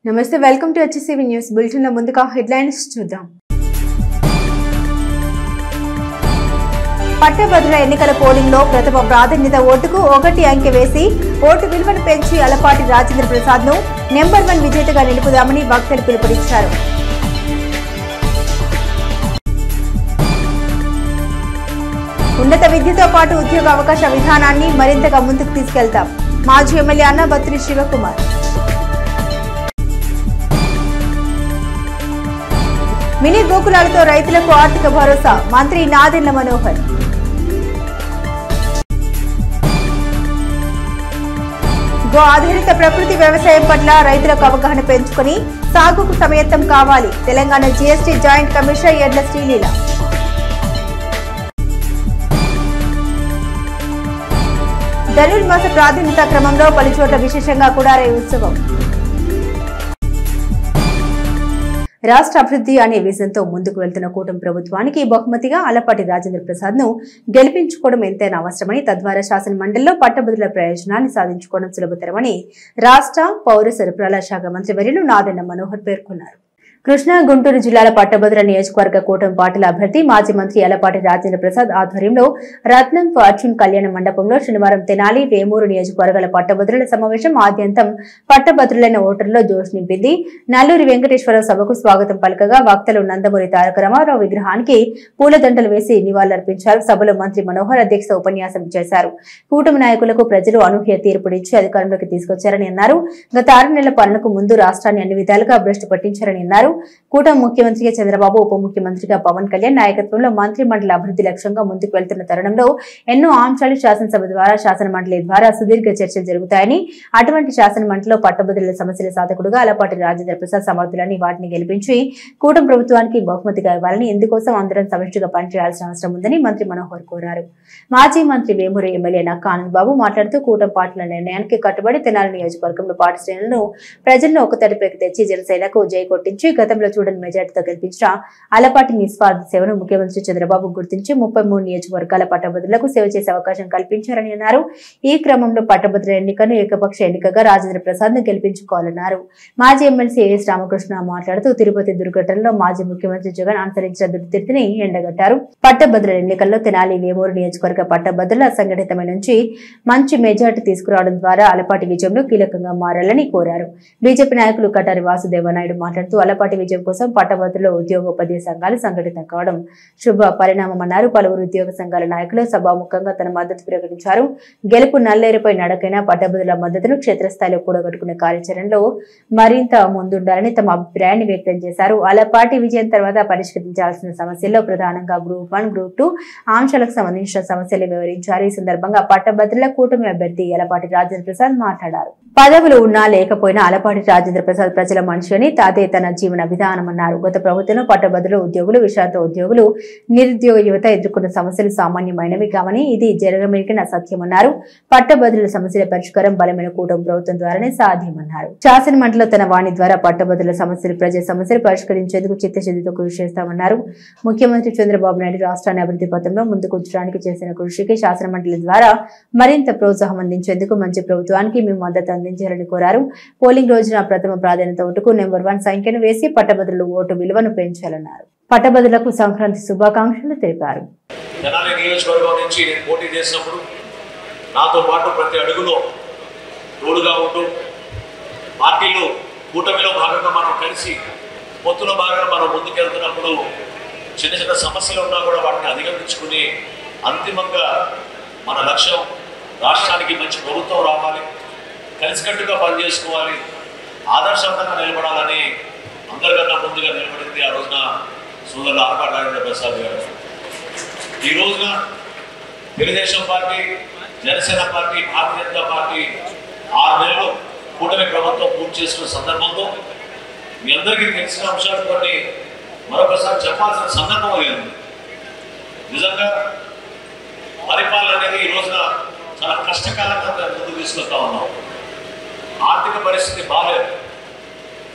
నమస్తే welcome to HCV news bulletin లో ముందుగా హెడ్లైన్స్ చూద్దాం. పట్టభద్రుల ఎన్నికల పోలింగ్ లో ప్రథమ ప్రాధాన్యత ఓటుకు 1 అంకె వేసి ఓటు విలువను పెంచి అలపాటి రాజేంద్ర ప్రసాద్ ను నెంబర్ 1 విజేతగా నిలుపుదామని వక్తలు పిలుపునిచ్చారు. ఉన్నత విద్యతో పాటు ఉద్యోగ అవకాశ విధానాన్ని మరింతగా ముందుకు తీసుకెళ్తాం. మాజీ ఎమ్మెల్యే అన్నబత్రి శివకుమార్. మినీ గోకులాలతో రైతులకు ఆర్థిక భరోసా మంత్రి నాదెండ్ల మనోహర్. గో ఆధారిత ప్రకృతి వ్యవసాయం పట్ల రైతులకు అవగాహన పెంచుకుని సాగుకు సమయత్తం కావాలి. తెలంగాణ జీఎస్టీ జాయింట్ కమిషనర్ ఎడ్ల శ్రీలీల. ధనుర్మాస ప్రాధాన్యత క్రమంలో పలుచోట్ల విశేషంగా కుడారై ఉత్సవం. రాష్ట్ర అభివృద్ధి అనే విజన్తో ముందుకు వెళ్తున్న కూటమి ప్రభుత్వానికి బహుమతిగా అలపాటి రాజేంద్ర ప్రసాద్ ను గెలిపించుకోవడం ఎంతైనా అవసరమని, తద్వారా శాసన మండలిలో పట్టభద్రుల ప్రయోజనాన్ని సాధించుకోవడం సులభతరమని రాష్ట్ర పౌర సరఫరాల శాఖ మంత్రి వర్యులు నాదెండ్ల మనోహర్ పేర్కొన్నారు. కృష్ణా, గుంటూరు జిల్లాల పట్టభద్రుల నియోజకవర్గ కూటమి పార్టీల అభ్యర్థి మాజీ మంత్రి అలపాటి రాజేంద్ర ప్రసాద్ ఆధ్వర్యంలో రత్నం ఫార్చ్యూన్ కళ్యాణ మండపంలో శనివారం తెనాలి, వేమూరు నియోజకవర్గాల పట్టభద్రుల సమావేశం ఆద్యంతం పట్టభద్రులైన ఓటర్లలో జోష్ నింపింది. నల్లూరి వెంకటేశ్వరరావు సభకు స్వాగతం పలకగా వక్తలు నందమూరి తారక రామారావు విగ్రహానికి పూలదండలు వేసి నివాళులర్పించారు. సభలో మంత్రి మనోహర్ అధ్యక్ష ఉపన్యాసం చేశారు. కూటమి నాయకులకు ప్రజలు అనూహ్య తీర్పునిచ్చి అధికారంలోకి తీసుకొచ్చారని అన్నారు. గత 6 నెలల పాలనకు ముందు రాష్ట్రాన్ని అన్ని విధాలుగా భ్రష్టు పట్టించారని అన్నారు. కూటమి ముఖ్యమంత్రిగా చంద్రబాబు, ఉప ముఖ్యమంత్రిగా పవన్ కళ్యాణ్ నాయకత్వంలో మంత్రి మండలి అభివృద్ధి లక్ష్యంగా ముందుకు వెళ్తున్న తరుణంలో ఎన్నో అంశాలు శాసనసభ ద్వారా, శాసన మండలి ద్వారా సుదీర్ఘ చర్చలు జరుగుతాయని, అటువంటి శాసన మండలిలో పట్టభద్రుల సమస్యల సాధకుడుగా అలపాటి రాజేంద్ర ప్రసాద్ సమర్థులని, వాటిని గెలిపించి కూటమి ప్రభుత్వానికి బహుమతిగా ఇవ్వాలని, ఇందుకోసం అందరం సమిష్టిగా పనిచేయాల్సిన అవసరం ఉందని మంత్రి మనోహర్ కోరారు. మాజీ మంత్రి వేమూరు ఎమ్మెల్యే నక్కా ఆనందబాబు మాట్లాడుతూ కూటమి పార్టీల నిర్ణయానికి కట్టుబడి తెనాలి నియోజకవర్గంలో పార్టీ శ్రేణులను ప్రజలను ఒకతడిపైకి తెచ్చి జనసేనకు జై కొట్టించి గతంలో చూడని మెజార్టీతో గెలిపించిన అలపాటి నిస్వార్థ సేవను ముఖ్యమంత్రి చంద్రబాబు గుర్తించి 33 నియోజకవర్గాల పట్టభద్రులకు సేవ చేసే అవకాశం కల్పించారని అన్నారు. ఈ క్రమంలో పట్టభద్రుల ఎన్నికను ఏకపక్ష ఎన్నికగా రాజేంద్ర ప్రసాద్ ను గెలిపించుకోవాలన్నారు. మాజీ ఎమ్మెల్సీ ఏఎస్ రామకృష్ణ మాట్లాడుతూ తిరుపతి దుర్ఘటనలో మాజీ ముఖ్యమంత్రి జగన్ అనుసరించిన దుర్తిని ఎండగట్టారు. పట్టభద్రుల ఎన్నికల్లో తెనాలి, వేమూరు నియోజకవర్గ పట్టభద్రుల సంఘటితమైన నుంచి మంచి మెజార్టీ తీసుకురావడం ద్వారా అలపాటి విజయంలో కీలకంగా మారాలని కోరారు. బీజేపీ నాయకులు కటారి వాసుదేవనాయుడు మాట్లాడుతూ అలపాటి విజయం కోసం పట్టభద్రుల ఉద్యోగోపాధ్యాయ సంఘాలు సంఘటితం కావడం శుభ పరిణామమన్నారు. పలువురు ఉద్యోగ సంఘాల నాయకులు సభాముఖంగా తన మద్దతు ప్రకటించారు. గెలుపు నల్లేరుపై నడకైన పట్టభద్రుల మద్దతును క్షేత్రస్థాయిలో కూడగట్టుకునే కార్యాచరణలో మరింత ముందుండాలని తమ అభిప్రాయాన్ని వ్యక్తం చేశారు. అలపాటి విజయం తర్వాత పరిష్కరించాల్సిన సమస్యల్లో ప్రధానంగా గ్రూప్ 1, గ్రూప్ 2 అంశాలకు సంబంధించిన సమస్యలు వివరించారు. ఈ సందర్భంగా పట్టభద్రుల కూటమి అభ్యర్థి అలపాటి రాజేంద్ర ప్రసాద్ మాట్లాడారు. పదవులు ఉన్నా లేకపోయినా అలపాటి రాజేంద్ర ప్రసాద్ ప్రజల మనిషి అని, తాతే తన జీవన విధానమన్నారు. గత ప్రభుత్వంలో పట్టభద్రుల ఉద్యోగులు, విశ్రాంత ఉద్యోగులు, నిరుద్యోగ యువత ఎదుర్కొన్న సమస్యలు సామాన్యమైనవి కావని ఇది జరగమెరిగిన సత్యమన్నారు. పట్టభద్రుల సమస్యల పరిష్కారం బలమైన కూటమి ప్రభుత్వం ద్వారానే సాధ్యమన్నారు. శాసన మండలిలో తన వాణి ద్వారా పట్టభద్రుల సమస్యలు, ప్రజా సమస్యలు పరిష్కరించేందుకు చిత్తశుద్ధితో కృషి చేస్తామన్నారు. ముఖ్యమంత్రి చంద్రబాబు నాయుడు రాష్ట్రాన్ని అభివృద్ధి పథంలో ముందుకు ఉంచడానికి చేసిన కృషికి శాసన మండలి ద్వారా మరింత ప్రోత్సాహం అందించేందుకు మంచి ప్రభుత్వానికి మేము మద్దతు అందించాలని కోరారు. పోలింగ్ రోజున ప్రథమ ప్రాధాన్యత ఓటుకు నెంబర్ 1 సంఖ్యను వేసి పట్టభద్రుల ఓటు విలువను పెంచాలన్నారు. పట్టభద్రులకు సంక్రాంతి శుభాకాంక్షలు తెలిపారు. తెనాలి నియోజకవర్గం నుంచి నేను పోటీ చేసినప్పుడు నాతో పాటు ప్రతి అడుగులో తోడుగా ఉంటూ పార్టీలు కూటమిలో భాగంగా మనం కలిసి పొత్తులో భాగంగా మనం ముందుకెళ్తున్నప్పుడు చిన్న చిన్న సమస్యలు ఉన్నా కూడా వాటిని అధిగమించుకుని అంతిమంగా మన లక్ష్యం రాష్ట్రానికి మంచి ప్రభుత్వం రావాలి, కలిసికట్టుగా పనిచేసుకోవాలి, ఆదర్శవంతంగా నిలబడాలని అందరికన్నా ముందుగా నిలబడింది ఆ రోజున సోదరులు అలపాటి రాజేంద్ర ప్రసాద్ గారు. ఈ రోజున Telugu Desam party, Janasena party, Bharatiya Janata party 6 నెలలు కూటమి ప్రభుత్వం పూర్తి చేసుకున్న సందర్భంలో మీ అందరికీ తెలిసిన అంశాలు కొన్ని మరొకసారి చెప్పాల్సిన సందర్భం లేదు. నిజంగా పరిపాలన అనేది ఈ రోజున చాలా కష్టకాలంగా ముందుకు తీసుకొస్తా ఉన్నాం. ఆర్థిక పరిస్థితి బాగాలేదు.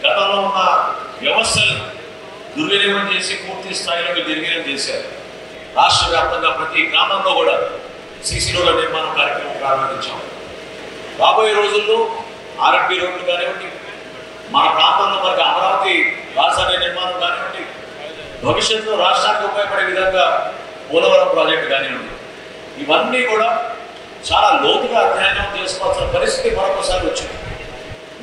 గతంలో ఉన్న వ్యవస్థలు దుర్వినియోగం చేసి పూర్తి స్థాయిలో నిర్వీర్యం చేశారు. రాష్ట్ర వ్యాప్తంగా ప్రతి గ్రామంలో కూడా సీసీ రోడ్ల నిర్మాణం కార్యక్రమం ప్రారంభించాం. రాబోయే రోజుల్లో ఆర్ఎంపీ రోడ్లు కానివ్వండి, మన ప్రాంతంలో మనకి అమరావతి రాజధాని నిర్మాణం కానివ్వండి, భవిష్యత్తులో రాష్ట్రానికి ఉపయోగపడే విధంగా పోలవరం ప్రాజెక్టు కానివ్వండి, ఇవన్నీ కూడా చాలా లోతుగా అధ్యయనం చేసుకోవాల్సిన పరిస్థితి మరొకసారి వచ్చింది.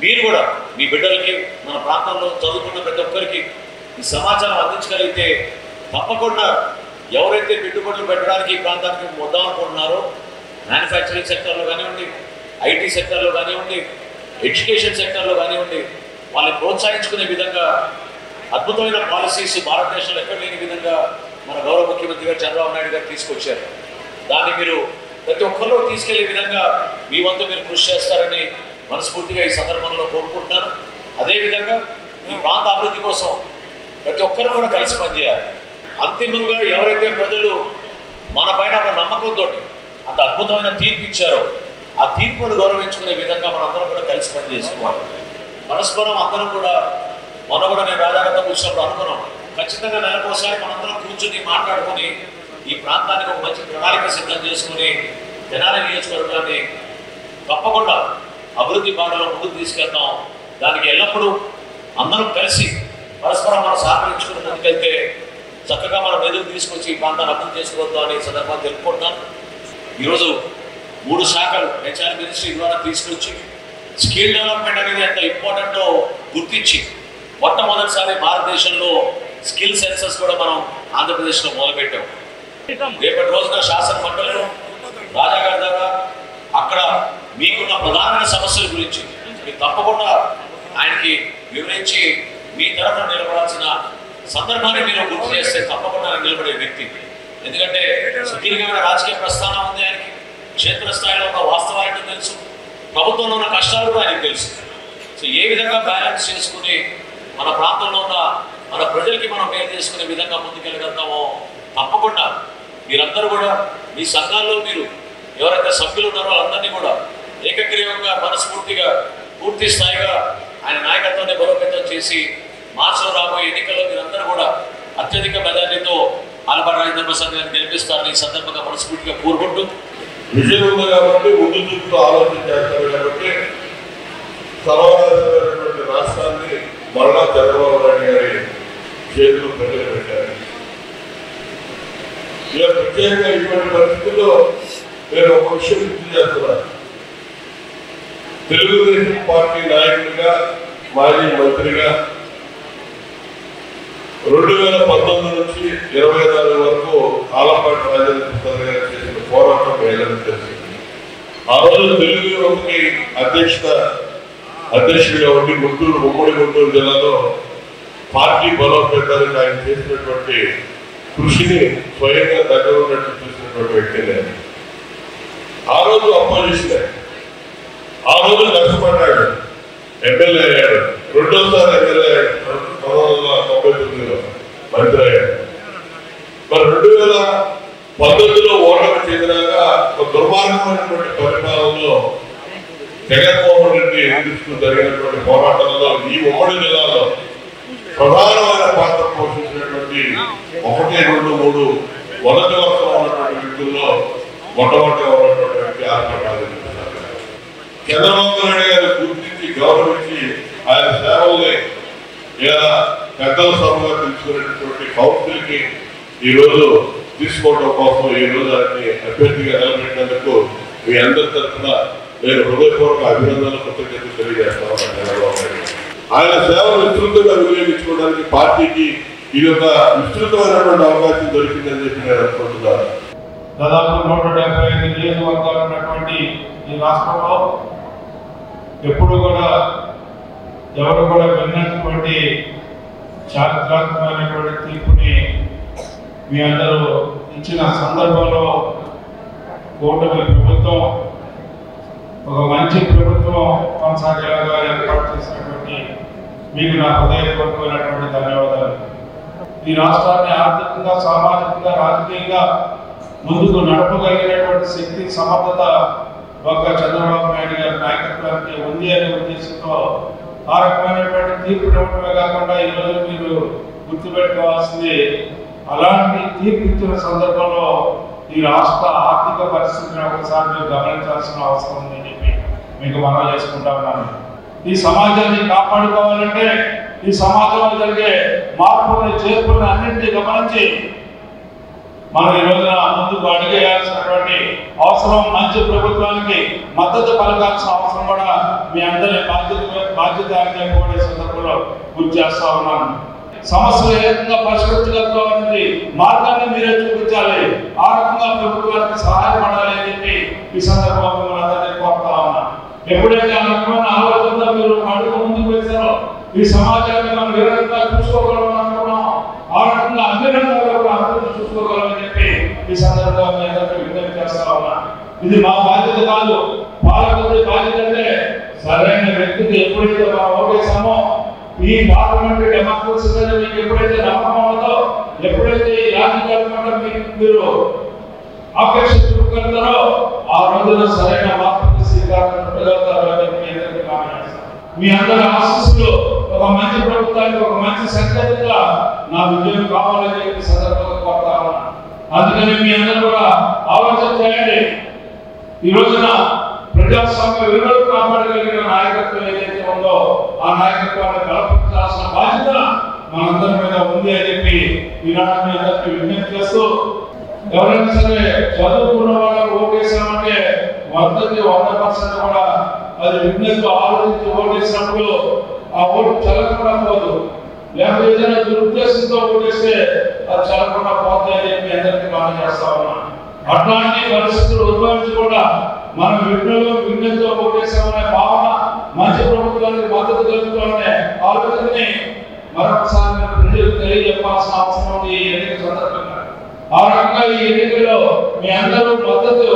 మీరు కూడా మీ బిడ్డలకి, మన ప్రాంతంలో చదువుకున్న ప్రతి ఒక్కరికి ఈ సమాచారం అందించగలిగితే తప్పకుండా ఎవరైతే పెట్టుబడులు పెట్టడానికి ఈ ప్రాంతానికి వద్దాం అనుకుంటున్నారో, మ్యానుఫ్యాక్చరింగ్ సెక్టర్లో కానివ్వండి, ఐటీ సెక్టర్లో కానివ్వండి, ఎడ్యుకేషన్ సెక్టర్లో కానివ్వండి, వాళ్ళని ప్రోత్సహించుకునే విధంగా అద్భుతమైన పాలసీస్ భారతదేశంలో ఎక్కడ లేని విధంగా మన గౌరవ ముఖ్యమంత్రి గారు చంద్రబాబు నాయుడు గారు తీసుకొచ్చారు. దాన్ని మీరు ప్రతి ఒక్కరిలో తీసుకెళ్లే విధంగా మీ వంతు మీరు కృషి చేస్తారని మనస్ఫూర్తిగా ఈ సందర్భంలో కోరుకుంటున్నాను. అదేవిధంగా ఈ ప్రాంత అభివృద్ధి కోసం ప్రతి ఒక్కరు కూడా కలిసి పనిచేయాలి. అంతిమంగా ఎవరైతే ప్రజలు మన పైన ఒక నమ్మకంతో అంత అద్భుతమైన తీర్పు ఇచ్చారో ఆ తీర్పును గౌరవించుకునే విధంగా మనందరం కూడా కలిసి పనిచేసుకోవాలి. పరస్పరం అందరం కూడా మొన్న నేను రాజాగారితో కూర్చున్నప్పుడు అనుకున్నాం, ఖచ్చితంగా నెలకోసారి మనందరం కూర్చుని మాట్లాడుకుని ఈ ప్రాంతానికి ఒక మంచి ప్రణాళిక సిద్ధం చేసుకుని తెనాలి నియోజకవర్గాన్ని తప్పకుండా అభివృద్ధి బాటలో ముందుకు తీసుకెళ్తాం. దానికి ఎల్లప్పుడూ అందరం కలిసి పరస్పరం మనం సహకరించుకుని ముందుకెళ్తే చక్కగా మనం ఎదురు తీసుకొచ్చి ఈ ప్రాంతాన్ని అభివృద్ధి చేసుకోవద్దాం అనే సందర్భాన్ని తెలుపుకుంటున్నాను. ఈరోజు 3 శాఖలు హెచ్ఆర్ మినిస్ట్రీ ద్వారా తీసుకొచ్చి స్కిల్ డెవలప్మెంట్ అనేది ఎంత ఇంపార్టెంటో గుర్తించి మొట్టమొదటిసారి భారతదేశంలో స్కిల్ సెన్సస్ కూడా మనం ఆంధ్రప్రదేశ్లో మొదలుపెట్టాం. రేపటి రోజున శాసన మండలిలో రాజాగారి ద్వారా అక్కడ మీకున్న ప్రధానమైన సమస్యల గురించి మీరు తప్పకుండా ఆయనకి వివరించి మీ తరఫున నిలబడాల్సిన సందర్భాన్ని మీరు గుర్తు చేస్తే తప్పకుండా నిలబడే వ్యక్తి. ఎందుకంటే సుదీర్ఘమైన రాజకీయ ప్రస్థానం ఉంది ఆయనకి, క్షేత్రస్థాయిలో ఉన్న వాస్తవాలు తెలుసు, ప్రభుత్వంలో ఉన్న కష్టాలు కూడా ఆయనకు తెలుసు. సో ఏ విధంగా బ్యాలెన్స్ చేసుకుని మన ప్రాంతంలో ఉన్న మన ప్రజలకి మనం మేలు చేసుకునే విధంగా ముందుకెళ్ళగలుగుతామో తప్పకుండా మీరందరూ కూడా మీ సంఘాల్లో మీరు ఎవరైతే సభ్యులు ఉన్నారో వాళ్ళందరినీ కూడా ఏకగ్రీవంగా మనస్ఫూర్తిగా పూర్తి స్థాయిగా ఆయన నాయకత్వాన్ని బలోపేతం చేసి మార్చిలో రాబోయే ఎన్నికల్లో మీరందరూ కూడా అత్యధిక మెజార్టీతో ఆలపాటి రాజేంద్ర ప్రసాద్ గారిని గెలిపిస్తారని ఈ సందర్భంగా మనస్ఫూర్తిగా కోరుకుంటూ, విజయం ఉంది కాబట్టి ముందు చూపుతూ ఆలోచన చేస్తారు కాబట్టి సర్వనాశనమైనటువంటి రాష్ట్రాన్ని మరలా చంద్రబాబు నాయుడు గారి చేతులు ప్రజలు పెట్టారు. ఇలా ప్రత్యేకంగా ఇటువంటి పరిస్థితుల్లో నేను ఒక విషయం గుర్తు చేస్తున్నాను. తెలుగుదేశం పార్టీ నాయకుడిగా, మాజీ మంత్రిగా 2019 నుంచి 24 వరకు ఆలపాటి రాజేంద్ర ప్రసాద్ గారు చేసిన పోరాటం వేయాలని తెలిసింది. ఆ రోజు తెలుగు యువతకి అధ్యక్షుడిగా ఉండి ఉమ్మడి గుంటూరు జిల్లాలో పార్టీ బలోపేతానికి ఆయన చేసినటువంటి కృషిని స్వయంగా దగ్గర ఉన్నట్టు చూసినటువంటి వ్యక్తిని. ఆ రోజు అపోజిషన్, ఆ రోజు కష్టపడ్డాడు, ఎమ్మెల్యే అయ్యాడు, రెండోసారి ఎమ్మెల్యే అయ్యాడు, 1999లో మంత్రి అయ్యాడు. మరి 2019లో ఓటమి చెందినాక ఒక దుర్మార్గమైనటువంటి పరిపాలనలో జగన్మోహన్ రెడ్డి ఎదుర్కొ జరిగినటువంటి పోరాటంలో ఈ ఉమ్మడి జిల్లాలో ప్రధానమైన పాత్ర పోషించినటువంటి 1, 2, 3 మొదటి వర్షం ఉన్నటువంటి వ్యక్తుల్లో మొట్టమొదటిగా ఉన్నటువంటి వ్యక్తి ఆలపాటి రాజేంద్ర ప్రసాద్ గారు. చంద్రబాబు నాయుడు గారు గుర్తించి గౌరవించి ఆయన సేవల్ని ఇలా పెద్దల సభగా తీసుకునేటటువంటి కౌన్సిల్ కి ఈ రోజు తీసుకోవడం కోసం ఈ రోజు ఆయన్ని అభ్యర్థిగా నిలబెట్టినందుకు మీ అందరి తరఫున నేను హృదయపూర్వక అభినందనలు, కృతజ్ఞతలు తెలియజేస్తాను. చంద్రబాబు నాయుడు ఆయన సేవలు విస్తృతంగా వినియోగించుకోవడానికి పార్టీకి ఇది ఒక విస్తృతమైనటువంటి అవకాశం దొరికిందని చెప్పి నేను అనుకుంటున్నాను. దాదాపు 175 నియోజకవర్గాలు ఉన్నటువంటి ఈ రాష్ట్రంలో ఎప్పుడు కూడా ఎవరు కూడా విన్నటువంటి చారిత్రాత్మకమైనటువంటి తీర్పుని మీ అందరూ ఇచ్చిన సందర్భంలో కూటమి ప్రభుత్వం ఒక మంచి ప్రభుత్వం కొనసాగేలాగా ఏర్పాటు చేసినటువంటి మీకు నా హృదయపూర్వకమైనటువంటి ధన్యవాదాలు. ఈ రాష్ట్రాన్ని ఆర్థికంగా, సామాజికంగా, రాజకీయంగా ముందుకు నడపగలిగినటువంటి శక్తి, సమర్థత ఒక్క చంద్రబాబు నాయుడు గారి నాయకత్వానికి ఉంది అనే ఉద్దేశంతో ఆ రకమైనటువంటి తీర్పు ఇవ్వడమే కాకుండా ఈరోజు మీరు గుర్తుపెట్టుకోవాల్సింది, అలాంటి తీర్పు ఇచ్చిన సందర్భంలో ఈ రాష్ట్ర ఆర్థిక పరిస్థితిని ఒకసారి మీరు గమనించాల్సిన అవసరం ఉందని చెప్పి మీకు మనవి చేసుకుంటా ఉన్నాను. ఈ సమాజాన్ని కాపాడుకోవాలంటే ఈ సమాజంలో జరిగే మార్పుల్ని చేర్పుల్ని అన్నింటినీ గమనించి మనం ఈ రోజున ముందుకు అడుగేయాల్సినటువంటి అవసరం, మంచి ప్రభుత్వానికి మద్దతు పలకాల్సిన అవసరం కూడా మీ అందరి బాధ్యత అని కూడా ఈ సందర్భంలో గుర్తు చేస్తా ఉన్నాను. సమస్యలు ఏ రకంగా పరిష్కరించగలుగుతామనేది మార్గాన్ని మీరే చూపించాలి. ఆ రకంగా ప్రభుత్వానికి సహాయపడాలి అని చెప్పి ఈ సందర్భంలో మిమ్మల్ని అందరినీ కోరుతా ఉన్నాను. ఎప్పుడైతే ఆ రకమైన ఆలోచనతో మీరు అడుగు ముందుకు వేశారో ఈ సమాజాన్ని మనం ఏ రకంగా చూసుకోగలం అనుకున్నాం, ఆ రకంగా అన్ని రంగాల్లో కూడా అభివృద్ధి చూసుకోగలమని చెప్పి ఈ సందర్భంగా మీ అందరికీ విజ్ఞప్తి చేస్తా ఉన్నా. ఇది మా బాధ్యత కాదు, పాలకుడి బాధ్యత. అంటే సరైన వ్యక్తికి ఎప్పుడైతే మనం ఓటేసామో ఈ పార్లమెంటరీ డెమోక్రసీ మీద మీకు ఎప్పుడైతే నమ్మకం ఉందో, ఎప్పుడైతే ఈ రాజకీయాల మీరు ఆపేక్ష చూపుతారో ఆ రోజున సరైన మార్పుకి శ్రీకారం చుట్టగలుగుతారు అని మీ అందరికీ మాట్లాడతాను. మీ అందరి ఆశీస్సులు ఒక మంచి ప్రభుత్వానికి ఒక మంచి సంకేతంగా నా విజయం కావాలని చెప్పి సందర్భంగా కోరుతా ఉన్నాను. అందుకని మీ అందరూ కూడా ఆలోచన చేయండి. ఈ రోజున ప్రజాస్వామ్య విలువలు కాపాడగలిగిన నాయకత్వం ఏదైతే ఉందో ఆ నాయకత్వాన్ని బలపరచాల్సిన బాధ్యత మనందరి మీద ఉంది అని చెప్పి ఈనాడు మీ అందరికీ విజ్ఞప్తి చేస్తూ, ఎవరైనా సరే చదువుకున్న వాళ్ళకు ఓటేసామంటే 100% కూడా అది విజ్ఞప్తితో ఆలోచించి ఓటేసినప్పుడు ఆ ఓటు చల్లకుండా పోదు. లేకపోతే ఏదైనా దురుద్దేశంతో ఓటేస్తే అది చల్లకుండా పోతాయి అని చెప్పి అందరికీ మనం చేస్తా ఉన్నాం. అట్లాంటి పరిస్థితులు ఉద్భవించకుండా మనం విజ్ఞప్తితో ఓటేసామనే భావన, మంచి ప్రభుత్వానికి మద్దతు కలుగుతామనే ఆలోచనని మరొకసారి ప్రజలకు తెలియజెప్పాల్సిన అవసరం ఉంది ఈ ఎన్నిక సందర్భంగా. ఆ రకంగా ఈ ఎన్నికల్లో మీ అందరూ మద్దతు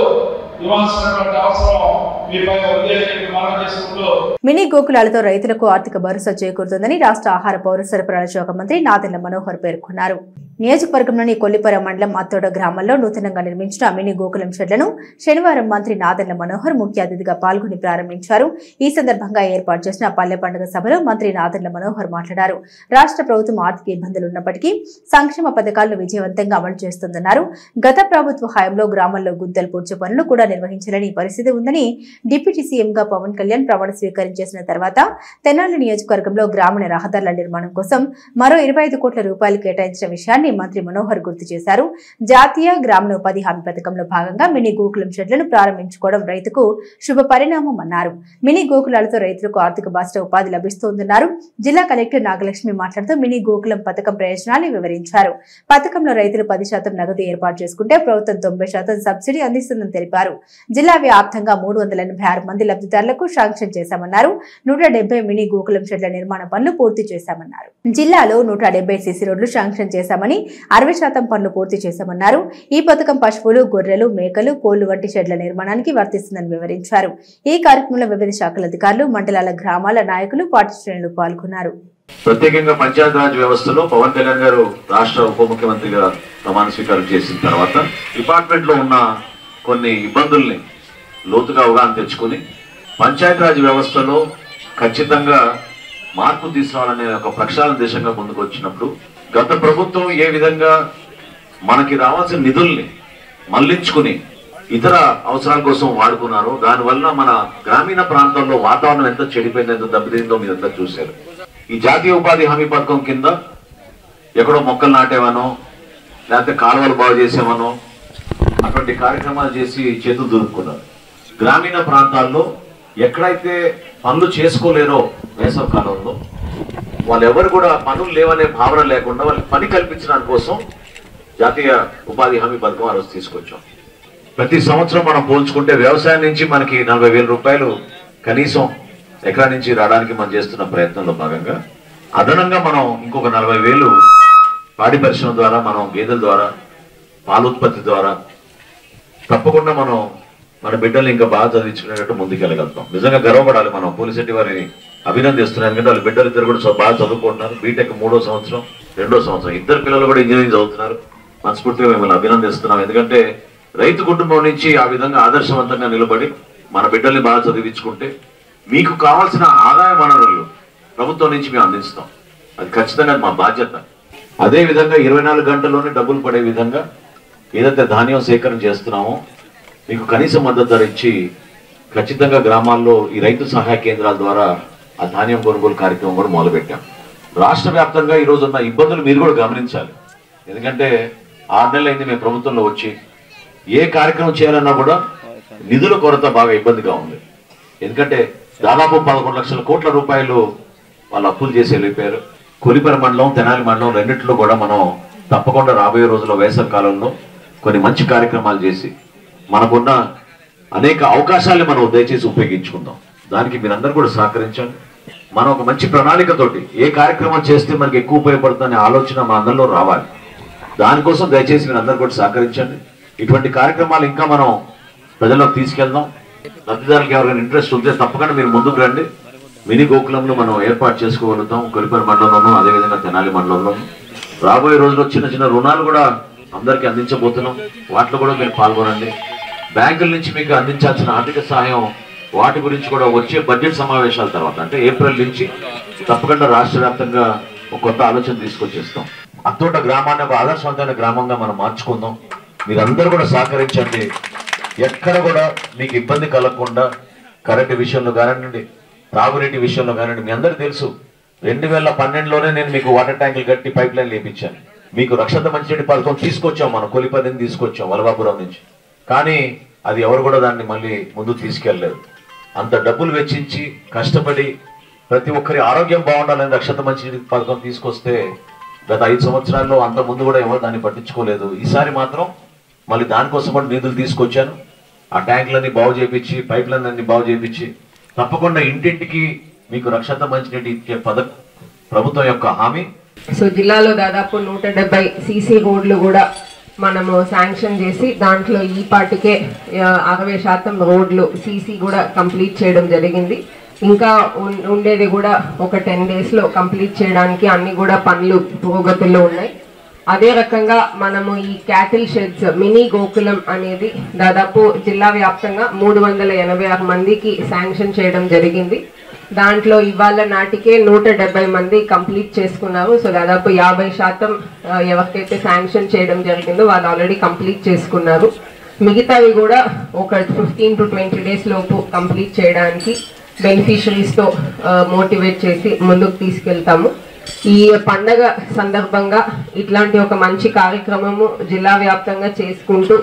ఇవ్వాల్సినటువంటి అవసరం మీపై ఉంది అని చెప్పి మనం చేసుకుంటూ మినీ గోకులాలతో రైతులకు ఆర్థిక భరోసా చేకూరుతుందని రాష్ట్ర ఆహార పౌర సరఫరాల శాఖ మంత్రి నాదెళ్ల మనోహర్ పేర్కొన్నారు. నియోజకవర్గంలోని కొల్లిపర మండలం అత్తోడ గ్రామంలో నూతనంగా నిర్మించిన మినీ గోకులం షెడ్లను శనివారం మంత్రి నాదెళ్ల మనోహర్ ముఖ్య అతిథిగా పాల్గొని ప్రారంభించారు. ఈ సందర్భంగా ఏర్పాటు చేసిన పల్లె పండుగ సభలో మంత్రి నాదెళ్ల మనోహర్ మాట్లాడారు. రాష్ట్ర ప్రభుత్వం ఆర్థిక ఇబ్బందులు ఉన్నప్పటికీ సంక్షేమ పథకాలను విజయవంతంగా అమలు చేస్తుందన్నారు. గత ప్రభుత్వ హయాంలో గ్రామంలో గుంతలు పూడ్చే పనులు కూడా నిర్వహించలేని పరిస్థితి ఉందని డిప్యూటీ సీఎంగా పవన్ కళ్యాణ్ ప్రమాణ స్వీకరించేసిన తర్వాత తెనాలి నియోజకవర్గంలో గ్రామీణ రహదారుల నిర్మాణం కోసం మరో 25 కోట్ల రూపాయలు కేటాయించిన విషయాన్ని మంత్రి మనోహర్ గుర్తు చేశారు. జాతీయ గ్రామీణ ఉపాధి హామీ పథకంలో భాగంగా మినీ గోకులం షెడ్లను ప్రారంభించుకోవడం రైతుకు శుభ పరిణామం అన్నారు. మినీ గోకులాలతో రైతులకు ఆర్థిక బాధ్యత ఉపాధి లభిస్తోందన్నారు. జిల్లా కలెక్టర్ నాగలక్ష్మి మాట్లాడుతూ మినీ గోకులం పథకం ప్రయోజనాన్ని వివరించారు. పథకంలో రైతులు 10% నగదు ఏర్పాటు చేసుకుంటే ప్రభుత్వం 90% సబ్సిడీ అందిస్తుందని తెలిపారు. జిల్లా వ్యాప్తంగా 386 మంది లబ్ధిదారులకు శాంక్షన్ చేశామన్నారు. 170 మినీ గోకులం షెడ్ల నిర్మాణ పనులు పూర్తి చేశామన్నారు. జిల్లాలో 170 సీసీ రోడ్లు శాంక్షన్ చేశామని 60% పనులు పూర్తి చేశామన్నారు. ఈ పథకం పశువులు, గొర్రెలు, మేకలు, కోళ్లు వంటి షెడ్ల నిర్మాణానికి వర్తిస్తుందని వివరించారు. ఈ కార్యక్రమంలో వివిధ శాఖల అధికారులు, మండలాల గ్రామాల నాయకులు, పార్టీ శ్రేణులు పాల్గొన్నారు. ప్రత్యేకంగా పంచాయతీరాజ్ వ్యవస్థలో పవన్ కళ్యాణ్ గారు రాష్ట్ర ఉప ముఖ్యమంత్రిగా ప్రమాణ స్వీకారం చేసిన తర్వాత డిపార్ట్మెంట్ లో ఉన్న కొన్ని ఇబ్బందుల్ని లోతుగా అవగాహన తెచ్చుకుని పంచాయతీరాజ్ వ్యవస్థలో ఖచ్చితంగా మార్పు తీసుకురావాలనే ఒక ప్రక్షాళన దిశగా ముందుకు వచ్చినప్పుడు గత ప్రభుత్వం ఏ విధంగా మనకి రావాల్సిన నిధుల్ని మళ్లించుకుని ఇతర అవసరాల కోసం వాడుకున్నారో దానివల్ల మన గ్రామీణ ప్రాంతాల్లో వాతావరణం ఎంత చెడిపోయిందో, ఎంత దెబ్బతిందో మీరంతా చూశారు. ఈ జాతీయ ఉపాధి హామీ పథకం కింద ఎక్కడో మొక్కలు నాటేవనో లేకపోతే కాలువలు బాగు చేసేవనో అటువంటి కార్యక్రమాలు చేసి చేతులు దులుపుకున్నారు. గ్రామీణ ప్రాంతాల్లో ఎక్కడైతే పనులు చేసుకోలేరో వేసవి కాలంలో వాళ్ళెవరు కూడా పనులు లేవనే భావన లేకుండా వాళ్ళకి పని కల్పించడానికి కోసం జాతీయ ఉపాధి హామీ పథకం ఆ రోజు తీసుకొచ్చాం. ప్రతి సంవత్సరం మనం పోల్చుకుంటే వ్యవసాయం నుంచి మనకి 40,000 రూపాయలు కనీసం ఎకరా నుంచి రావడానికి మనం చేస్తున్న ప్రయత్నంలో భాగంగా అదనంగా మనం ఇంకొక 40,000 పాడి పరిశ్రమ ద్వారా, మనం గేదెల ద్వారా, పాల ఉత్పత్తి ద్వారా తప్పకుండా మనం మన బిడ్డల్ని ఇంకా బాగా చదివించుకునేటట్టు ముందుకెళ్ళగలుగుతాం. నిజంగా గర్వపడాలి. మనం పోలిసెట్టి వారిని అభినందిస్తున్నాం. ఎందుకంటే వాళ్ళ బిడ్డలు ఇద్దరు కూడా బాగా చదువుకుంటున్నారు. బీటెక్ 3వ సంవత్సరం, 2వ సంవత్సరం, ఇద్దరు పిల్లలు కూడా ఇంజనీరింగ్ చదువుతున్నారు. మనస్ఫూర్తిగా మిమ్మల్ని అభినందిస్తున్నాం. ఎందుకంటే రైతు కుటుంబం నుంచి ఆ విధంగా ఆదర్శవంతంగా నిలబడి మన బిడ్డల్ని బాగా చదివించుకుంటే మీకు కావాల్సిన ఆదాయ వనరులు ప్రభుత్వం నుంచి మేము అందిస్తాం. అది ఖచ్చితంగా మా బాధ్యత. అదే విధంగా 24 గంటల్లోనే డబ్బులు పడే విధంగా ఏదైతే ధాన్యం సేకరణ చేస్తున్నామో మీకు కనీస మద్దతు ధర ఇచ్చి ఖచ్చితంగా గ్రామాల్లో ఈ రైతు సహాయ కేంద్రాల ద్వారా ఆ ధాన్యం కొనుగోలు కార్యక్రమం కూడా మొదలుపెట్టాం. రాష్ట్ర వ్యాప్తంగా ఈరోజు ఉన్న ఇబ్బందులు మీరు కూడా గమనించాలి. ఎందుకంటే 6 నెలలు అయింది మేము ప్రభుత్వంలో వచ్చి. ఏ కార్యక్రమం చేయాలన్నా కూడా నిధుల కొరత బాగా ఇబ్బందిగా ఉంది. ఎందుకంటే దాదాపు 11 లక్షల కోట్ల రూపాయలు వాళ్ళు అప్పులు చేసి వెళ్ళిపోయారు. కొలిపరి మండలం, తెనాలి మండలం రెండిట్లో కూడా మనం తప్పకుండా రాబోయే రోజుల్లో వేసవి కాలంలో కొన్ని మంచి కార్యక్రమాలు చేసి మనకున్న అనేక అవకాశాలను మనం దయచేసి ఉపయోగించుకుందాం. దానికి మీరందరూ కూడా సహకరించండి. మనం ఒక మంచి ప్రణాళికతోటి ఏ కార్యక్రమం చేస్తే మనకి ఎక్కువ ఉపయోగపడుతుందనే ఆలోచన మా అందరిలో రావాలి. దానికోసం దయచేసి మీరందరూ కూడా సహకరించండి. ఇటువంటి కార్యక్రమాలు ఇంకా మనం ప్రజల్లోకి తీసుకెళ్దాం. లబ్ధిదారులకు ఎవరైనా ఇంట్రెస్ట్ ఉంటే తప్పకుండా మీరు ముందుకు రండి. మినీ గోకులంలో మనం ఏర్పాటు చేసుకోగలుగుతాం. కొలిపరి మండలంలోనూ అదేవిధంగా తెనాలి మండలంలోనూ. రాబోయే రోజుల్లో చిన్న చిన్న రుణాలు కూడా అందరికీ అందించబోతున్నాం. వాటిలో కూడా మీరు పాల్గొనండి. బ్యాంకుల నుంచి మీకు అందించాల్సిన ఆర్థిక సహాయం వాటి గురించి కూడా వచ్చే బడ్జెట్ సమావేశాల తర్వాత అంటే ఏప్రిల్ నుంచి తప్పకుండా రాష్ట్ర వ్యాప్తంగా ఒక కొత్త ఆలోచన తీసుకొచ్చేస్తాం. అత్తోట గ్రామాన్ని ఒక ఆదర్శవంతమైన గ్రామంగా మనం మార్చుకుందాం. మీరందరూ కూడా సహకరించండి. ఎక్కడ కూడా మీకు ఇబ్బంది కలగకుండా కరెంటు విషయంలో కానివ్వండి, తాగునీటి విషయంలో కానివ్వండి. మీ అందరికీ తెలుసు 2012లోనే నేను మీకు వాటర్ ట్యాంకులు కట్టి పైప్ లైన్ లేపించాను. మీకు రక్షిత మంచినీటి పథకం తీసుకొచ్చాం. మనం కొలిపరిని తీసుకొచ్చాం వలభాపురం నుంచి. కానీ అది ఎవరు కూడా దాన్ని మళ్ళీ ముందు తీసుకెళ్ళలేదు. అంత డబ్బులు వెచ్చించి కష్టపడి ప్రతి ఒక్కరి ఆరోగ్యం బాగుండాలని రక్షిత మంచినీటి పథకం తీసుకొస్తే గత 5 సంవత్సరాల్లో అంత ముందు కూడా ఎవరు దాన్ని పట్టించుకోలేదు. ఈసారి మాత్రం మళ్ళీ దానికోసం కూడా నిధులు తీసుకొచ్చాను. ఆ ట్యాంకులన్నీ బాగు చేయించి, పైప్ లైన్ అన్ని బాగు చేయించి తప్పకుండా ఇంటింటికి మీకు రక్షిత మంచినీటి ఇచ్చే ప్రభుత్వం యొక్క హామీ. సో జిల్లాలో దాదాపు 170 సీసీ రోడ్లు కూడా మనము శాంక్షన్ చేసి దాంట్లో ఈ పాటికే 60% రోడ్లు సీసీ కూడా కంప్లీట్ చేయడం జరిగింది. ఇంకా ఉండేది కూడా ఒక 10 daysలో కంప్లీట్ చేయడానికి అన్ని కూడా పనులు పురోగతిలో ఉన్నాయి. అదే రకంగా మనము ఈ క్యాటిల్ షెడ్స్ మినీ గోకులం అనేది దాదాపు జిల్లా వ్యాప్తంగా 386 మందికి శాంక్షన్ చేయడం జరిగింది. దాంట్లో ఇవాళ నాటికే 170 మంది కంప్లీట్ చేసుకున్నారు. సో దాదాపు 50% ఎవరికైతే శాంక్షన్ చేయడం జరిగిందో వాళ్ళు ఆల్రెడీ కంప్లీట్ చేసుకున్నారు. మిగతావి కూడా ఒక 15 to 20 days లోపు కంప్లీట్ చేయడానికి బెనిఫిషరీస్తో మోటివేట్ చేసి ముందుకు తీసుకెళ్తాము. ఈ పండగ సందర్భంగా ఇట్లాంటి ఒక మంచి కార్యక్రమము జిల్లా వ్యాప్తంగా చేసుకుంటూ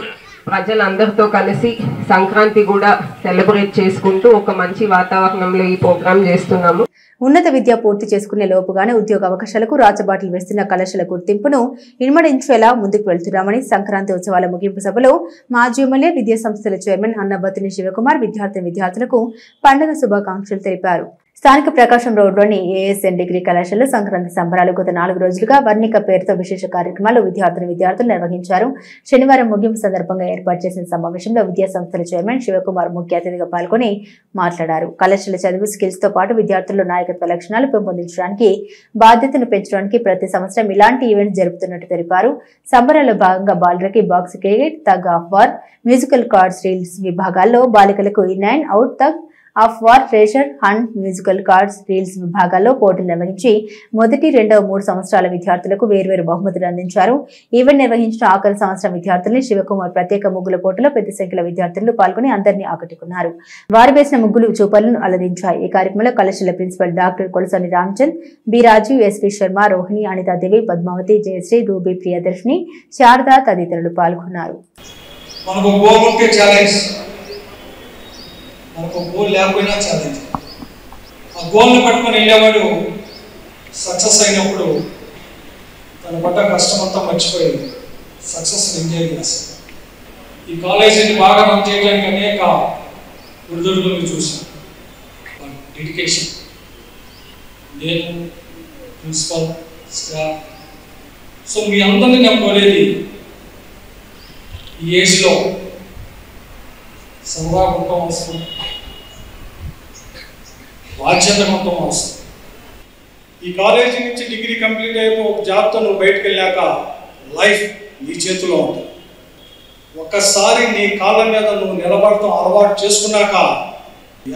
ప్రజలందరితో కలిసి సంక్రాంతి కూడా సెలబ్రేట్ చేసుకుంటూ ఒక మంచి వాతావరణంలో ఈ ప్రోగ్రాం చేస్తున్నాము. ఉన్నత విద్య పూర్తి చేసుకునే లోపుగానే ఉద్యోగ అవకాశాలకు రాచబాటలు వేస్తున్న కళాశాల గుర్తింపును ఇన్మడించేలా ముందుకు వెళ్తున్నామని సంక్రాంతి ఉత్సవాల ముగింపు సభలో మాజీ ఎమ్మెల్యే విద్యా సంస్థల చైర్మన్ అన్నబత్తుని శివకుమార్ విద్యార్థులకు పండుగ శుభాకాంక్షలు తెలిపారు. స్థానిక ప్రకాశం రోడ్లోని ఏఎస్ఎన్ డిగ్రీ కళాశాలలో సంక్రాంతి సంబరాలు గత 4 రోజులుగా వర్ణిక పేరుతో విశేష కార్యక్రమాలు విద్యార్థులు నిర్వహించారు. శనివారం ముగింపు సందర్భంగా ఏర్పాటు చేసిన సమావేశంలో విద్యా సంస్థల చైర్మన్ శివకుమార్ ముఖ్య అతిథిగా పాల్గొని మాట్లాడారు. కళాశాల చదువు స్కిల్స్ తో పాటు విద్యార్థుల్లో నాయకత్వ లక్షణాలు పెంపొందించడానికి, బాధ్యతను పెంచడానికి ప్రతి సంవత్సరం ఇలాంటి ఈవెంట్స్ జరుపుతున్నట్టు తెలిపారు. సంబరాల్లో భాగంగా బాలులకి box cricket, tug of war, musical cards reels విభాగాల్లో, బాలికలకు in out, tug of war, treasure hunt, musical cards reels విభాగాల్లో పోటీలు నిర్వహించి 1, 2, 3 సంవత్సరాల విద్యార్థులకు వేర్వేరు బహుమతులు అందించారు. ఈవెంట్ నిర్వహించిన ఆఖరి సంవత్సరం విద్యార్థుల్ని శివకుమార్ ప్రత్యేక ముగ్గుల పోటీలో పెద్ద సంఖ్యలో విద్యార్థులు పాల్గొని అందరినీ ఆకట్టుకున్నారు. వారు వేసిన ముగ్గులు చూపలను అలరించాయి. ఈ కార్యక్రమంలో కళాశాల principal doctor Kolasani Ramchand, B రాజు, ఎస్వి శర్మ, రోహిణి, అనితాదేవి, పద్మావతి, జయశ్రీ, రూబీ, ప్రియదర్శిని, శారద తదితరులు పాల్గొన్నారు. మనకు గోల్ లేకపోయినా ఛాలెంజ్. ఆ గోల్ని పట్టుకొని వెళ్ళేవాడు సక్సెస్ అయినప్పుడు తన పడ్డ కష్టమంతా మర్చిపోయి సక్సెస్ని ఎంజాయ్ చేస్తాడు. ఈ కాలేజీని బాగా రన్ చేయడానికి అనేక ఒడిదుడుకులను చూసాను. డెడికేషన్, నేను, ప్రిన్సిపల్, స్టాఫ్. సో మీ అందరినీ నేను కోరేది ఈ ఏజ్లో సరదా ఉండటం అవసరం, బాధ్యత ఉండటం అవసరం. ఈ కాలేజీ నుంచి డిగ్రీ కంప్లీట్ అయిపో ఒక జాబ్తో నువ్వు బయటకు వెళ్ళాక లైఫ్ నీ చేతిలో ఉంటుంది. ఒక్కసారి నీ కాళ్ళ మీద నువ్వు నిలబడటం అలవాటు చేసుకున్నాక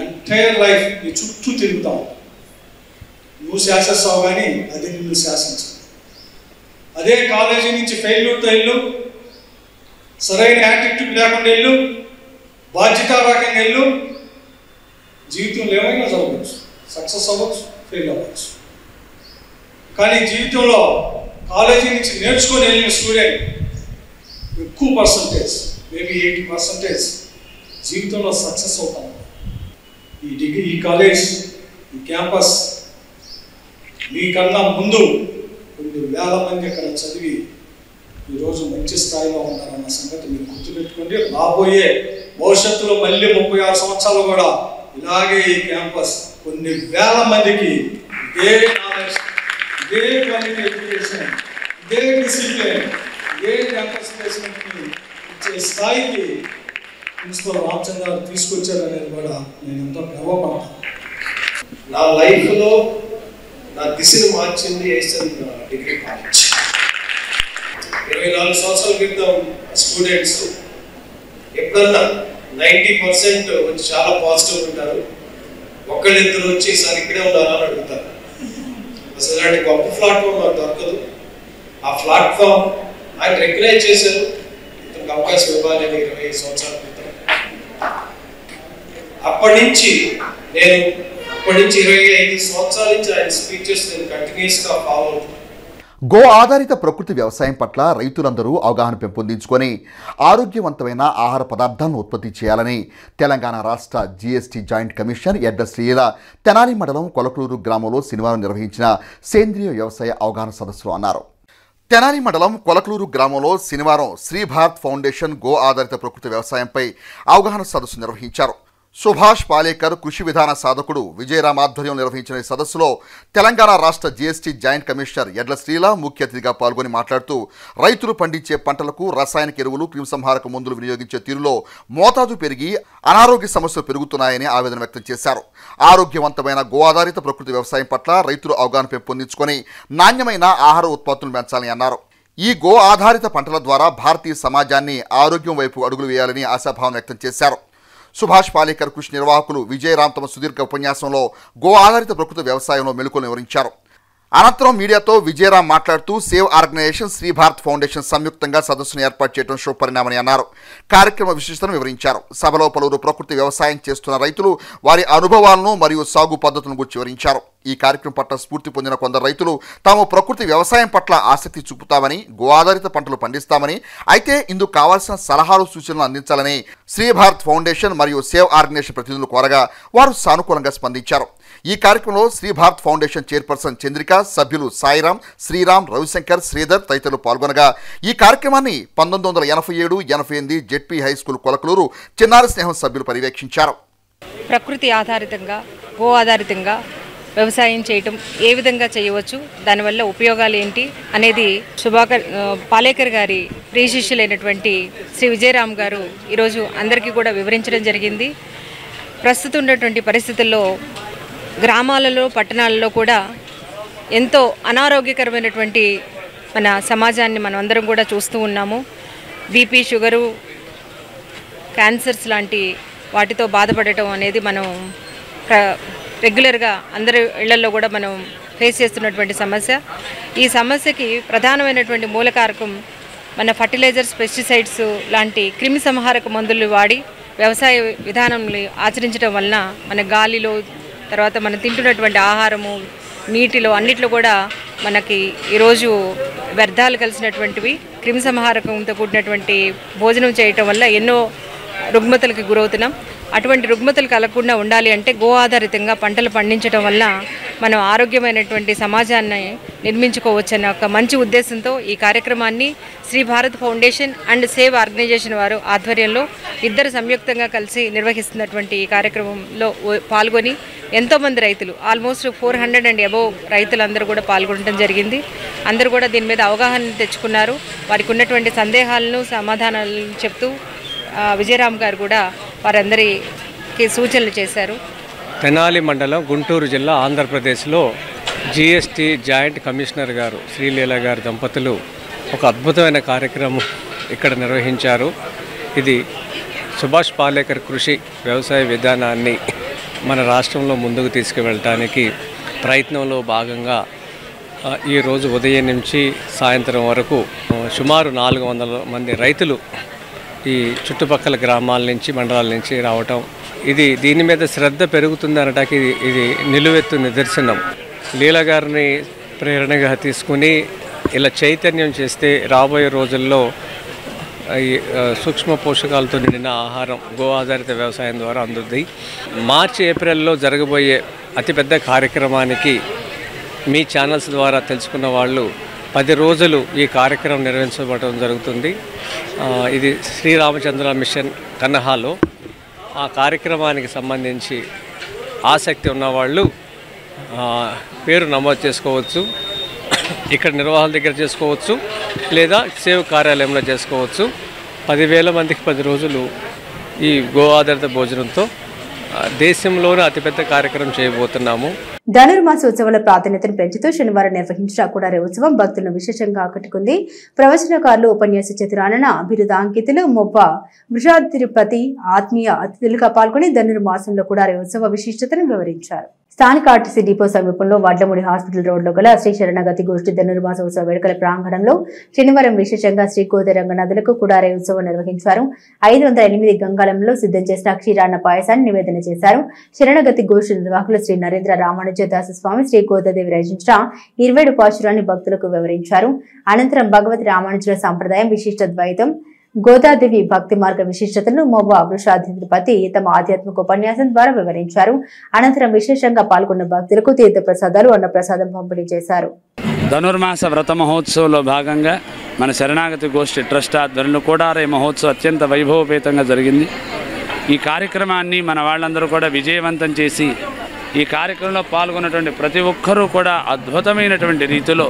ఎంటైర్ లైఫ్ నీ చుట్టూ తిరుగుతావు. నువ్వు శాసిస్తావు కానీ అది నిన్ను శాసించవు. అదే కాలేజీ నుంచి ఫెయిల్యూర్తో వెళ్ళు, సరైన యాటిట్యూడ్ లేకుండా వెళ్ళు, బాధ్యతారకంగా వెళ్ళు, జీవితంలో ఏమైనా జరగవచ్చు. సక్సెస్ అవ్వచ్చు, ఫెయిల్ అవ్వచ్చు. కానీ జీవితంలో కాలేజీ నుంచి నేర్చుకొని వెళ్ళిన స్టూడెంట్ ఎక్కువ పర్సంటేజ్, మేబీ 80% జీవితంలో సక్సెస్ అవుతాను. ఈ డిగ్రీ, ఈ కాలేజ్, ఈ క్యాంపస్ మీకన్నా ముందు కొన్ని వేల మంది అక్కడ చదివి ఈరోజు మంచి స్థాయిలో ఉన్నారన్న సంగతి మీరు గుర్తుపెట్టుకోండి. రాబోయే భవిష్యత్తులో మళ్ళీ 36 సంవత్సరాలు కూడా ఇలాగే ఈ క్యాంపస్ కొన్ని వేల మందికి ఇదే నాలెడ్జ్, ఇదే క్వాలిటీ ఎడ్యుకేషన్, ఇదే డిసిప్లిన్, ఇదే క్యాంపస్ ప్లేస్మెంట్ని ఇచ్చే స్థాయికి ప్రిన్సిపల్ రామచంద్ర గారు తీసుకొచ్చారనేది కూడా నేను ఎంతో గర్వపడతాను. నా లైఫ్లో నా దిశను మార్చింది ఏసన్ డిగ్రీ కాలేజ్. 24 సంవత్సరాల క్రితం స్టూడెంట్స్ ఎప్పుడన్నా 90% వచ్చి చాలా పాజిటివ్ ఉంటారు. ఒకళ్ళిద్దరు వచ్చి సార్ ఇక్కడే ఉన్నారా అని అడుగుతారు. అసలు ఇలాంటి గొప్ప ప్లాట్ఫామ్ నాకు దొరకదు. ఆ ప్లాట్ఫామ్ ఆయన రికగ్నైజ్ చేశారు. ఇతనికి అవకాశం ఇవ్వాలని 25 సంవత్సరాల క్రితం. అప్పటి నుంచి 25 సంవత్సరాల నుంచి ఆయన స్పీచెస్ నేను కంటిన్యూస్గా ఫాలో అవుతున్నాను. గో ఆధారిత ప్రకృతి వ్యవసాయం పట్ల రైతులందరూ అవగాహన పెంపొందించుకొని ఆరోగ్యవంతమైన ఆహార పదార్థాలను ఉత్పత్తి చేయాలని తెలంగాణ రాష్ట్ర జీఎస్టీ జాయింట్ కమిషనర్ ఎడ్ల శ్రీల తెనాలి మండలం కొలకలూరు గ్రామంలో శనివారం నిర్వహించిన సేంద్రియ వ్యవసాయ అవగాహన సదస్సులో అన్నారు. తెనాలి మండలం కొలకలూరు గ్రామంలో శనివారం శ్రీ భారత్ ఫౌండేషన్ గో ఆధారిత ప్రకృతి వ్యవసాయంపై అవగాహన సదస్సు నిర్వహించారు. సుభాష్ పాలేకర్ కృషి విధాన సాధకుడు విజయరామ్ ఆధ్వర్యంలో నిర్వహించిన ఈ సదస్సులో తెలంగాణ రాష్ట్ర జీఎస్టీ జాయింట్ కమిషనర్ ఎడ్ల శ్రీల ముఖ్య అతిథిగా పాల్గొని మాట్లాడుతూ రైతులు పండించే పంటలకు రసాయనిక ఎరువులు, క్రిమిసంహారక మందులు వినియోగించే తీరులో మోతాదు పెరిగి అనారోగ్య సమస్యలు పెరుగుతున్నాయని ఆవేదన వ్యక్తం చేశారు. ఆరోగ్యవంతమైన గో ఆధారిత ప్రకృతి వ్యవసాయం పట్ల రైతులు అవగాహన పెంపొందించుకొని నాణ్యమైన ఆహార ఉత్పత్తులను పెంచాలని అన్నారు. ఈ గో ఆధారిత పంటల ద్వారా భారతీయ సమాజాన్ని ఆరోగ్యం వైపు అడుగులు వేయాలని ఆశాభావం వ్యక్తం చేశారు. సుభాష్ పాలేకర్ కృషి నిర్వాహకులు విజయరామ్ తమ సుదీర్ఘ ఉపన్యాసంలో గో ఆధారిత ప్రకృతి వ్యవసాయంలో మెళుకువలు వివరించారు. అనంతరం మీడియాతో విజయరామ్ మాట్లాడుతూ save organisation, Shri Bharat foundation సంయుక్తంగా సదస్సును ఏర్పాటు చేయడం శుభపరిణామని అన్నారు. కార్యక్రమ విశిష్టతను వివరించారు. సభలో పలువురు ప్రకృతి వ్యవసాయం చేస్తున్న రైతులు వారి అనుభవాలను మరియు సాగు పద్ధతులను గురించి వివరించారు. ఈ కార్యక్రమం పట్ల స్ఫూర్తి పొందిన కొందరు రైతులు తాము ప్రకృతి వ్యవసాయం పట్ల ఆసక్తి చూపుతామని, గో ఆధారిత పంటలు పండిస్తామని, అయితే ఇందుకు కావాల్సిన సలహాలు, సూచనలు అందించాలని శ్రీ భారత్ ఫౌండేషన్ మరియు సేవ్ ఆర్గనైజేషన్ ప్రతినిధులు కోరగా వారు సానుకూలంగా స్పందించారు. ఈ కార్యక్రమంలో శ్రీ భారత్ ఫౌండేషన్ చైర్పర్సన్ చంద్రిక, సభ్యులు సాయిరామ్, శ్రీరామ్, రవిశంకర్, శ్రీధర్ తదితరులు పాల్గొనగా ఈ కార్యక్రమాన్ని 1987-88 జెడ్పీ హై స్కూల్ కొలకలూరు చిన్నారి స్నేహం సభ్యులు పర్యవేక్షించారు. ప్రకృతి ఆధారితంగా, గో ఆధారితంగా వ్యవసాయం చేయటం ఏ విధంగా చేయవచ్చు, దానివల్ల ఉపయోగాలు ఏంటి అనేది పాలేకర్ గారి ప్రియ శిష్యులైనటువంటి శ్రీ విజయరామ్ గారు ఈరోజు అందరికీ కూడా వివరించడం జరిగింది. ప్రస్తుతం ఉన్నటువంటి పరిస్థితుల్లో గ్రామాలలో, పట్టణాలలో కూడా ఎంతో అనారోగ్యకరమైనటువంటి మన సమాజాన్ని మనం అందరం కూడా చూస్తూ ఉన్నాము. బీపీ, షుగరు, క్యాన్సర్స్ లాంటి వాటితో బాధపడటం అనేది మనం రెగ్యులర్గా అందరి ఇళ్లలో కూడా మనం ఫేస్ చేస్తున్నటువంటి సమస్య. ఈ సమస్యకి ప్రధానమైనటువంటి మూలకారకం మన ఫర్టిలైజర్స్, పెస్టిసైడ్స్ లాంటి క్రిమి సంహారక మందులు వాడి వ్యవసాయ విధానంలో ఆచరించడం వలన మన గాలిలో, తర్వాత మనం తింటున్నటువంటి ఆహారము, నీటిలో అన్నిట్లో కూడా మనకి ఈరోజు వ్యర్థాలు కలిసినటువంటివి, క్రిమి సంహారకంతో కూడినటువంటి భోజనం చేయటం వల్ల ఎన్నో రుగ్మతలకు గురవుతున్నాం. అటువంటి రుగ్మతలు కలగకుండా ఉండాలి అంటే గో ఆధారితంగా పంటలు పండించడం వల్ల మనం ఆరోగ్యమైనటువంటి సమాజాన్ని నిర్మించుకోవచ్చన్న ఒక మంచి ఉద్దేశంతో ఈ కార్యక్రమాన్ని Shri Bharat foundation and save organisation వారు ఆధ్వర్యంలో ఇద్దరు సంయుక్తంగా కలిసి నిర్వహిస్తున్నటువంటి ఈ కార్యక్రమంలో పాల్గొని ఎంతోమంది రైతులు, ఆల్మోస్ట్ 400 అండ్ అబోవ్ రైతులందరూ కూడా పాల్గొనడం జరిగింది. అందరూ కూడా దీని మీద అవగాహన తెచ్చుకున్నారు. వారికి ఉన్నటువంటి సందేహాలను, సమాధానాలను చెప్తూ విజయరామ్ గారు కూడా వారందరికీ సూచనలు చేశారు. తెనాలి మండలం, గుంటూరు జిల్లా, ఆంధ్రప్రదేశ్లో జీఎస్టీ జాయింట్ కమిషనర్ గారు శ్రీలీల గారి దంపతులు ఒక అద్భుతమైన కార్యక్రమం ఇక్కడ నిర్వహించారు. ఇది సుభాష్ పాలేకర్ కృషి వ్యవసాయ విధానాన్ని మన రాష్ట్రంలో ముందుకు తీసుకువెళ్ళటానికి ప్రయత్నంలో భాగంగా ఈరోజు ఉదయం నుంచి సాయంత్రం వరకు సుమారు 400 మంది రైతులు ఈ చుట్టుపక్కల గ్రామాల నుంచి, మండలాల నుంచి రావటం దీని మీద శ్రద్ధ పెరుగుతుంది అనటానికి ఇది నిలువెత్తు నిదర్శనం. లీలా గారిని ప్రేరణగా తీసుకుని ఇలా చైతన్యం చేస్తే రాబోయే రోజుల్లో ఈ సూక్ష్మ పోషకాలతో నిండిన ఆహారం గో ఆధారిత వ్యవసాయం ద్వారా అందుతుంది. మార్చి ఏప్రిల్లో జరగబోయే అతిపెద్ద కార్యక్రమానికి మీ ఛానల్స్ ద్వారా తెలుసుకున్న వాళ్ళు 10 రోజులు ఈ కార్యక్రమం నిర్వహించబడడం జరుగుతుంది. ఇది శ్రీరామచంద్ర మిషన్ కన్హాలో. ఆ కార్యక్రమానికి సంబంధించి ఆసక్తి ఉన్నవాళ్ళు పేరు నమోదు చేసుకోవచ్చు. ఇక్కడ నిర్వాహకుల దగ్గర చేసుకోవచ్చు, లేదా సేవ కార్యాలయంలో చేసుకోవచ్చు. 10,000 మందికి 10 రోజులు ఈ గో ఆధారిత భోజనంతో దేశంలోనే అతిపెద్ద కార్యక్రమం చేయబోతున్నాము. ధనుర్మాస ఉత్సవాల ప్రాధాన్యతను పెంచుతూ శనివారం నిర్వహించిన కుడారి ఉత్సవం భక్తులను విశేషంగా ఆకట్టుకుంది. ప్రవచనకారులు, ఉపన్యాస చతురానన, బిరుదాంకితులు, మొబ్బ వృషాద్రిపతి ఆత్మీయ అతిథులుగా పాల్గొని ధనుర్మాసంలో కుడారి ఉత్సవ విశిష్టతను వివరించారు. స్థానిక ఆర్టీసీ డిపో సమీపంలో వడ్లమూడి హాస్పిటల్ రోడ్లో గల శ్రీ శరణగతి గోష్ఠి ధనుర్మాస ఉత్సవ వేడుకల ప్రాంగణంలో శనివారం విశేషంగా శ్రీ గోదారంగ నదులకు కుడారి ఉత్సవం నిర్వహించారు. 508 గంగాళంలో సిద్ధం చేసిన క్షీరాన్న పాయసాన్ని నివేదన చేశారు. శరణగతి గోష్ఠి నిర్వాహకులు శ్రీ నరేంద్ర రామానుజదాస స్వామి, శ్రీ గోదాదేవి రచించిన 27 పాశురాన్ని భక్తులకు వివరించారు. అనంతరం భగవతి రామానుజుల సంప్రదాయం, విశిష్ట ద్వైతం, గోదాదేవి భక్తి మార్గ విశిష్టతను మొవ్వ వృషాధిపతి తమ ఆధ్యాత్మిక ఉపన్యాసం ద్వారా వివరించారు. అనంతరం విశేషంగా పాల్గొన్న భక్తులకు తీర్థ ప్రసాదాలు, అన్న ప్రసాదం పంపిణీ చేశారు. ధనుర్మాస వ్రత మహోత్సవంలో భాగంగా మన శరణాగతి గోష్ఠి ట్రస్ట్ ఆధ్వర్యంలో కుడారి మహోత్సవం అత్యంత వైభవపేతంగా జరిగింది. ఈ కార్యక్రమాన్ని మన వాళ్ళందరూ కూడా విజయవంతం చేసి ఈ కార్యక్రమంలో పాల్గొన్నటువంటి ప్రతి ఒక్కరూ కూడా అద్భుతమైనటువంటి రీతిలో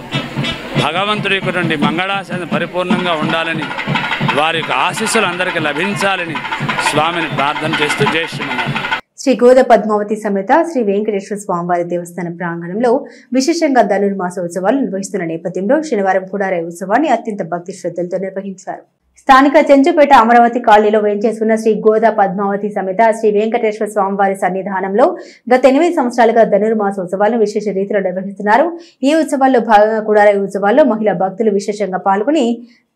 భగవంతుడి యొక్క మంగళాశాసన పరిపూర్ణంగా ఉండాలని, వారి యొక్క ఆశీస్సులు అందరికీ లభించాలని స్వామిని ప్రార్థన చేస్తూ జై శ్రీమన్నారాయణ. శ్రీ గోద పద్మావతి సమేత శ్రీ వెంకటేశ్వర స్వామివారి దేవస్థాన ప్రాంగణంలో విశేషంగా ధనుర్మాస ఉత్సవాలు నిర్వహిస్తున్న నేపథ్యంలో శనివారం కుడారి ఉత్సవాన్ని అత్యంత భక్తి శ్రద్ధలతో నిర్వహించారు. స్థానిక చెంచుపేట అమరావతి కాలనీలో వేంచేసుకున్న శ్రీ గోద పద్మావతి సమేత శ్రీ వెంకటేశ్వర స్వామివారి సన్నిధానంలో గత 8 సంవత్సరాలుగా ధనుర్మాస ఉత్సవాలను విశేష రీతిలో నిర్వహిస్తున్నారు. ఈ ఉత్సవాల్లో భాగంగా కుడారి ఉత్సవాల్లో మహిళా భక్తులు విశేషంగా పాల్గొని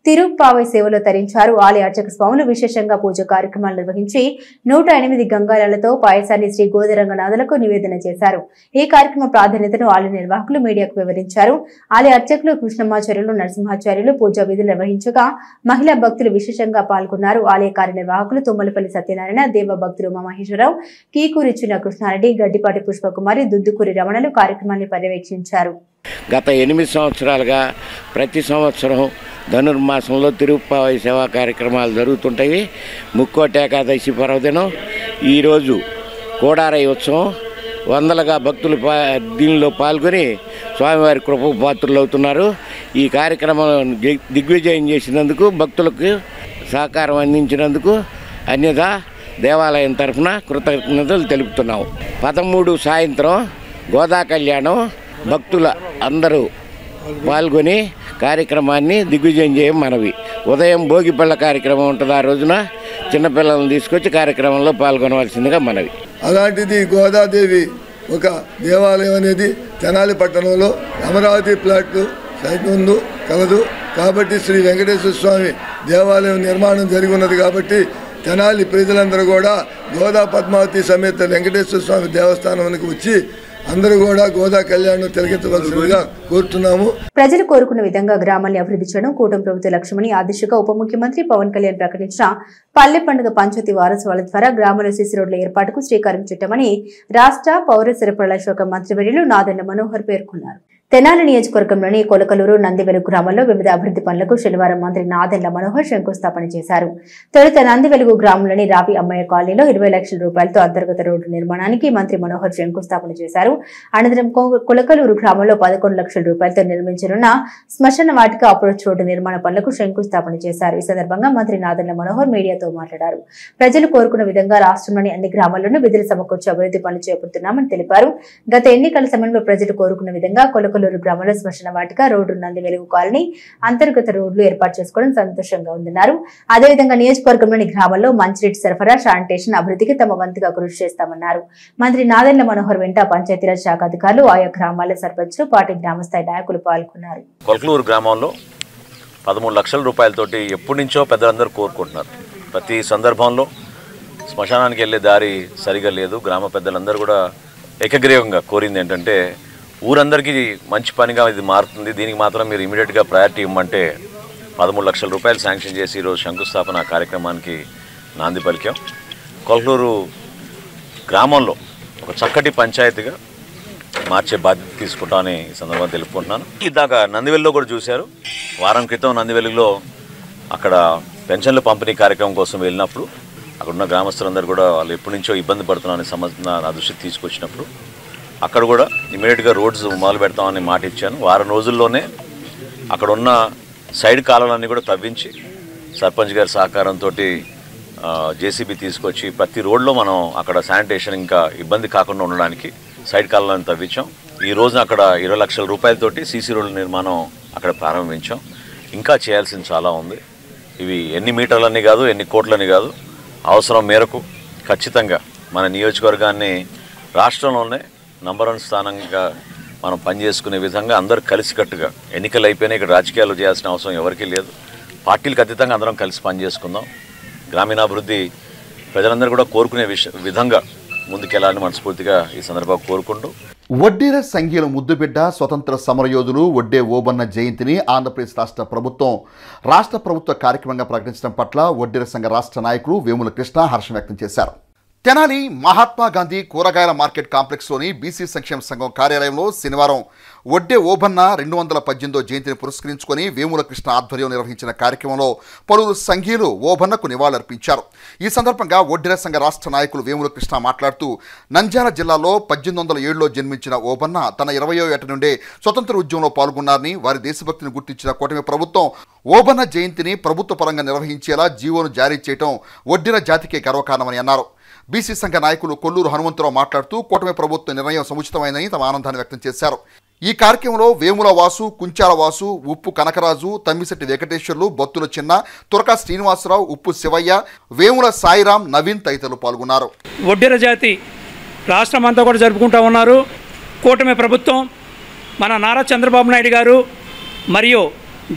తిరుప్పావై సేవలో తరించారు. ఆలయ అర్చక స్వాములు విశేషంగా పూజ కార్యక్రమాలు నిర్వహించి 108 గంగాళాలతో పాయసాన్ని శ్రీ గోదారంగనాథులకు నివేదన చేశారు. ఈ కార్యక్రమ ప్రాధాన్యతను ఆలయ నిర్వాహకులు మీడియాకు వివరించారు. ఆలయ అర్చకులు కృష్ణమాచార్యులు, నరసింహాచార్యులు పూజా విధులు నిర్వహించగా మహిళా భక్తులు విశేషంగా పాల్గొన్నారు. ఆలయ కార్యనిర్వాహకులు తుమ్మలపల్లి సత్యనారాయణ, దేవ భక్తులు ఉమామహేశ్వరరావు, కీకూరి చిన్న కృష్ణారెడ్డి, గడ్డిపాటి పుష్పకుమారి, దుద్దుకూరి రమణలు కార్యక్రమాన్ని పర్యవేక్షించారు. గత 8 సంవత్సరాలుగా ప్రతి సంవత్సరం ధనుర్మాసంలో తిరుప్పావై సేవా కార్యక్రమాలు జరుగుతుంటాయి. ముక్కోటి ఏకాదశి పర్వదినం ఈరోజు కోడారై ఉత్సవం. వందలుగా భక్తులు దీనిలో పాల్గొని స్వామివారి కృపకు పాత్రులు అవుతున్నారు. ఈ కార్యక్రమం దిగ్విజయం చేసినందుకు, భక్తులకు సహకారం అందించినందుకు అన్యథా దేవాలయం తరఫున కృతజ్ఞతలు తెలుపుతున్నాము. 13 సాయంత్రం గోదా కళ్యాణం భక్తుల అందరూ పాల్గొని కార్యక్రమాన్ని దిగ్విజయం చేయం మనవి. ఉదయం భోగిపళ్ళ కార్యక్రమం ఉంటుంది. ఆ రోజున చిన్నపిల్లలను తీసుకొచ్చి కార్యక్రమంలో పాల్గొనవలసిందిగా మనవి. అలాంటిది గోదాదేవి ఒక దేవాలయం అనేది తెనాలి పట్టణంలో అమరావతి ప్లాట్ సైట్ ముందు కలదు. కాబట్టి శ్రీ వెంకటేశ్వర స్వామి దేవాలయం నిర్మాణం జరిగి ఉన్నది. కాబట్టి తెనాలి ప్రజలందరూ కూడా గోదా పద్మావతి సమేత వెంకటేశ్వర స్వామి దేవస్థానానికి వచ్చి అందరూ కూడా గోదా కళ్యాణం తిలకించవలసిందిగా కోరుతున్నాము. ప్రజలు కోరుకున్న విధంగా గ్రామాన్ని అభివృద్ధి చేయడం కూటమి ప్రభుత్వ లక్ష్యమని ఆ దిశగా ఉప ముఖ్యమంత్రి పవన్ కళ్యాణ్ ప్రకటించిన పల్లె పండుగ పంచాయతీ వారోత్సవాల ద్వారా గ్రామంలో సిసి రోడ్ల ఏర్పాటుకు శ్రీకారం చుట్టామని రాష్ట్ర పౌర సరఫరాల శాఖ మంత్రివర్యులు నాదెండ్ల మనోహర్ పేర్కొన్నారు. తెనాలి నియోజకవర్గంలోని కొలకలూరు, నందివెలుగు గ్రామాల్లో వివిధ అభివృద్ధి పనులకు శనివారం మంత్రి నాదెండ్ల మనోహర్ శంకుస్థాపన చేశారు. తొలుత నందివెలుగు గ్రామంలోని రావి అమ్మయ్య కాలనీలో 20 లక్షల రూపాయలతో అంతర్గత రోడ్డు నిర్మాణానికి మంత్రి మనోహర్ శంకుస్థాపన చేశారు. అనంతరం కొలకలూరు గ్రామంలో 11 లక్షల రూపాయలతో నిర్మించనున్న శ్మశాన వాటిక అప్రోచ్ రోడ్డు నిర్మాణ పనులకు శంకుస్థాపన చేశారు. ఈ సందర్భంగా మంత్రి నాదెండ్ల మనోహర్ మీడియాతో మాట్లాడారు. ప్రజలు కోరుకున్న విధంగా రాష్ట్రంలోని అన్ని గ్రామాల్లోనూ విధులు సమకూర్చి అభివృద్ధి పనులు చేపడుతున్నామని తెలిపారు. గత ఎన్నికల సమయంలో ప్రజలు కోరుకున్న విధంగా కొలకలూరు గ్రామంలో శ్మశాన వాటిక రోడ్డు, నందివెలుగు కాలనీ అంతర్గత రోడ్లు ఏర్పాటు చేసుకోవడం సంతోషంగా ఉందన్నారు. అదేవిధంగా నియోజకవర్గంలోని గ్రామాల్లో మంచినీటి సరఫరా, శానిటేషన్ అభివృద్ధికి తమ వంతుగా కృషి చేస్తామన్నారు. మంత్రి నాదెండ్ల మనోహర్ వెంట పంచాయతీరాజ్ శాఖ అధికారులు, ఆయా గ్రామాల సర్పంచులు, పార్టీ గ్రామస్థాయి నాయకులు పాల్గొన్నారు. కొలకలూరు గ్రామంలో 13 లక్షల రూపాయలతోటి ఎప్పటి నుంచో పెద్దలందరూ కోరుకుంటున్నారు. ప్రతి సందర్భంలో శ్మశానానికి వెళ్ళే దారి సరిగా లేదు. గ్రామ పెద్దలందరూ కూడా ఏకగ్రీవంగా కోరింది ఏంటంటే ఊరందరికీ మంచి పనిగా ఇది మారుతుంది, దీనికి మాత్రం మీరు ఇమీడియట్గా ప్రయారిటీ ఇవ్వమంటే 13 లక్షల రూపాయలు శాంక్షన్ చేసి ఈరోజు శంకుస్థాపన కార్యక్రమానికి నాంది పలికాం. కొల్కూరు గ్రామంలో ఒక చక్కటి పంచాయతీగా మార్చే బాధ్యత తీసుకుంటామని ఈ సందర్భంగా తెలుపుకుంటున్నాను. ఇందాక నందివెల్లిలో కూడా చూశారు. వారం క్రితం నందివెల్లిలో అక్కడ పెన్షన్ల పంపిణీ కార్యక్రమం కోసం వెళ్ళినప్పుడు అక్కడున్న గ్రామస్తులందరూ కూడా వాళ్ళు ఎప్పటి నుంచో ఇబ్బంది పడుతున్నారని సమస్య నా దృష్టికి తీసుకొచ్చినప్పుడు అక్కడ కూడా ఇమీడియట్గా రోడ్స్ మొదలు పెడతామని మాట ఇచ్చాను. వారం రోజుల్లోనే అక్కడ ఉన్న సైడ్ కాలువలన్నీ కూడా తవ్వించి సర్పంచ్ గారి సహకారంతో జేసీబీ తీసుకొచ్చి ప్రతి రోడ్లో మనం అక్కడ శానిటేషన్ ఇంకా ఇబ్బంది కాకుండా ఉండడానికి సైడ్ కాలువలను తవ్వించాం. ఈ రోజున అక్కడ 20 లక్షల రూపాయలతోటి సీసీ రోడ్ల నిర్మాణం అక్కడ ప్రారంభించాం. ఇంకా చేయాల్సింది చాలా ఉంది. ఇవి ఎన్ని మీటర్లని కాదు, ఎన్ని కోట్లని కాదు, అవసరం మేరకు ఖచ్చితంగా మన నియోజకవర్గాన్ని రాష్ట్రంలోనే నంబర్ 1 స్థానంగా మనం పనిచేసుకునే విధంగా అందరూ కలిసికట్టుగా ఎన్నికలు అయిపోయినా ఇక్కడ రాజకీయాలు చేయాల్సిన అవసరం ఎవరికీ లేదు. పార్టీలకు అతీతంగా అందరం కలిసి పనిచేసుకుందాం. గ్రామీణాభివృద్ధి ప్రజలందరూ కూడా కోరుకునే విధంగా ముందుకెళ్లాలని మనస్ఫూర్తిగా ఈ సందర్భంగా కోరుకుంటూ వడ్డేర సంఘీయుల ముద్దుబిడ్డ స్వతంత్ర సమరయోధులు వడ్డే ఓబన్న జయంతిని ఆంధ్రప్రదేశ్ రాష్ట్ర ప్రభుత్వ కార్యక్రమంగా ప్రకటించడం పట్ల వడ్డేర సంఘ రాష్ట్ర నాయకులు వేముల కృష్ణ హర్షం వ్యక్తం చేశారు. తెనాలి మహాత్మా గాంధీ కూరగాయల మార్కెట్ కాంప్లెక్స్లోని బీసీ సంక్షేమ సంఘం కార్యాలయంలో శనివారం వడ్డే ఓబన్న 218వ జయంతిని పురస్కరించుకొని వేముల కృష్ణ ఆధ్వర్యం నిర్వహించిన కార్యక్రమంలో పలువురు సంఘీయులు ఓబన్నకు నివాళులర్పించారు. ఈ సందర్భంగా వడ్డేర సంఘ రాష్ట్ర నాయకులు వేముల కృష్ణ మాట్లాడుతూ నంద్యాల జిల్లాలో 1807లో జన్మించిన ఓబన్న తన 20వ ఏట నుండే స్వతంత్ర ఉద్యమంలో పాల్గొన్నారని, వారి దేశభక్తిని గుర్తించిన కూటమి ప్రభుత్వం ఓబన్న జయంతిని ప్రభుత్వ పరంగా నిర్వహించేలా జీవోను జారీ చేయడం వడ్డేర జాతికే గర్వకారణమని అన్నారు. బీసీ సంఘ నాయకులు కొల్లూరు హనుమంతరావు మాట్లాడుతూ కూటమి ప్రభుత్వ నిర్ణయం సముచితమైందని తమ ఆనందాన్ని వ్యక్తం చేశారు. ఈ కార్యక్రమంలో వేముల వాసు, కుంచాల వాసు, ఉప్పు కనకరాజు, తమ్మిశెట్టి వెంకటేశ్వర్లు, బొత్తుల చిన్న, తురక శ్రీనివాసరావు, ఉప్పు శివయ్య, వేముల సాయిరాం, నవీన్ తదితరులు పాల్గొన్నారు. వడ్డేర జాతి రాష్ట్రమంతా కూడా జరుపుకుంటూ ఉన్నారు. కూటమి ప్రభుత్వం మన నారా చంద్రబాబు నాయుడు గారు మరియు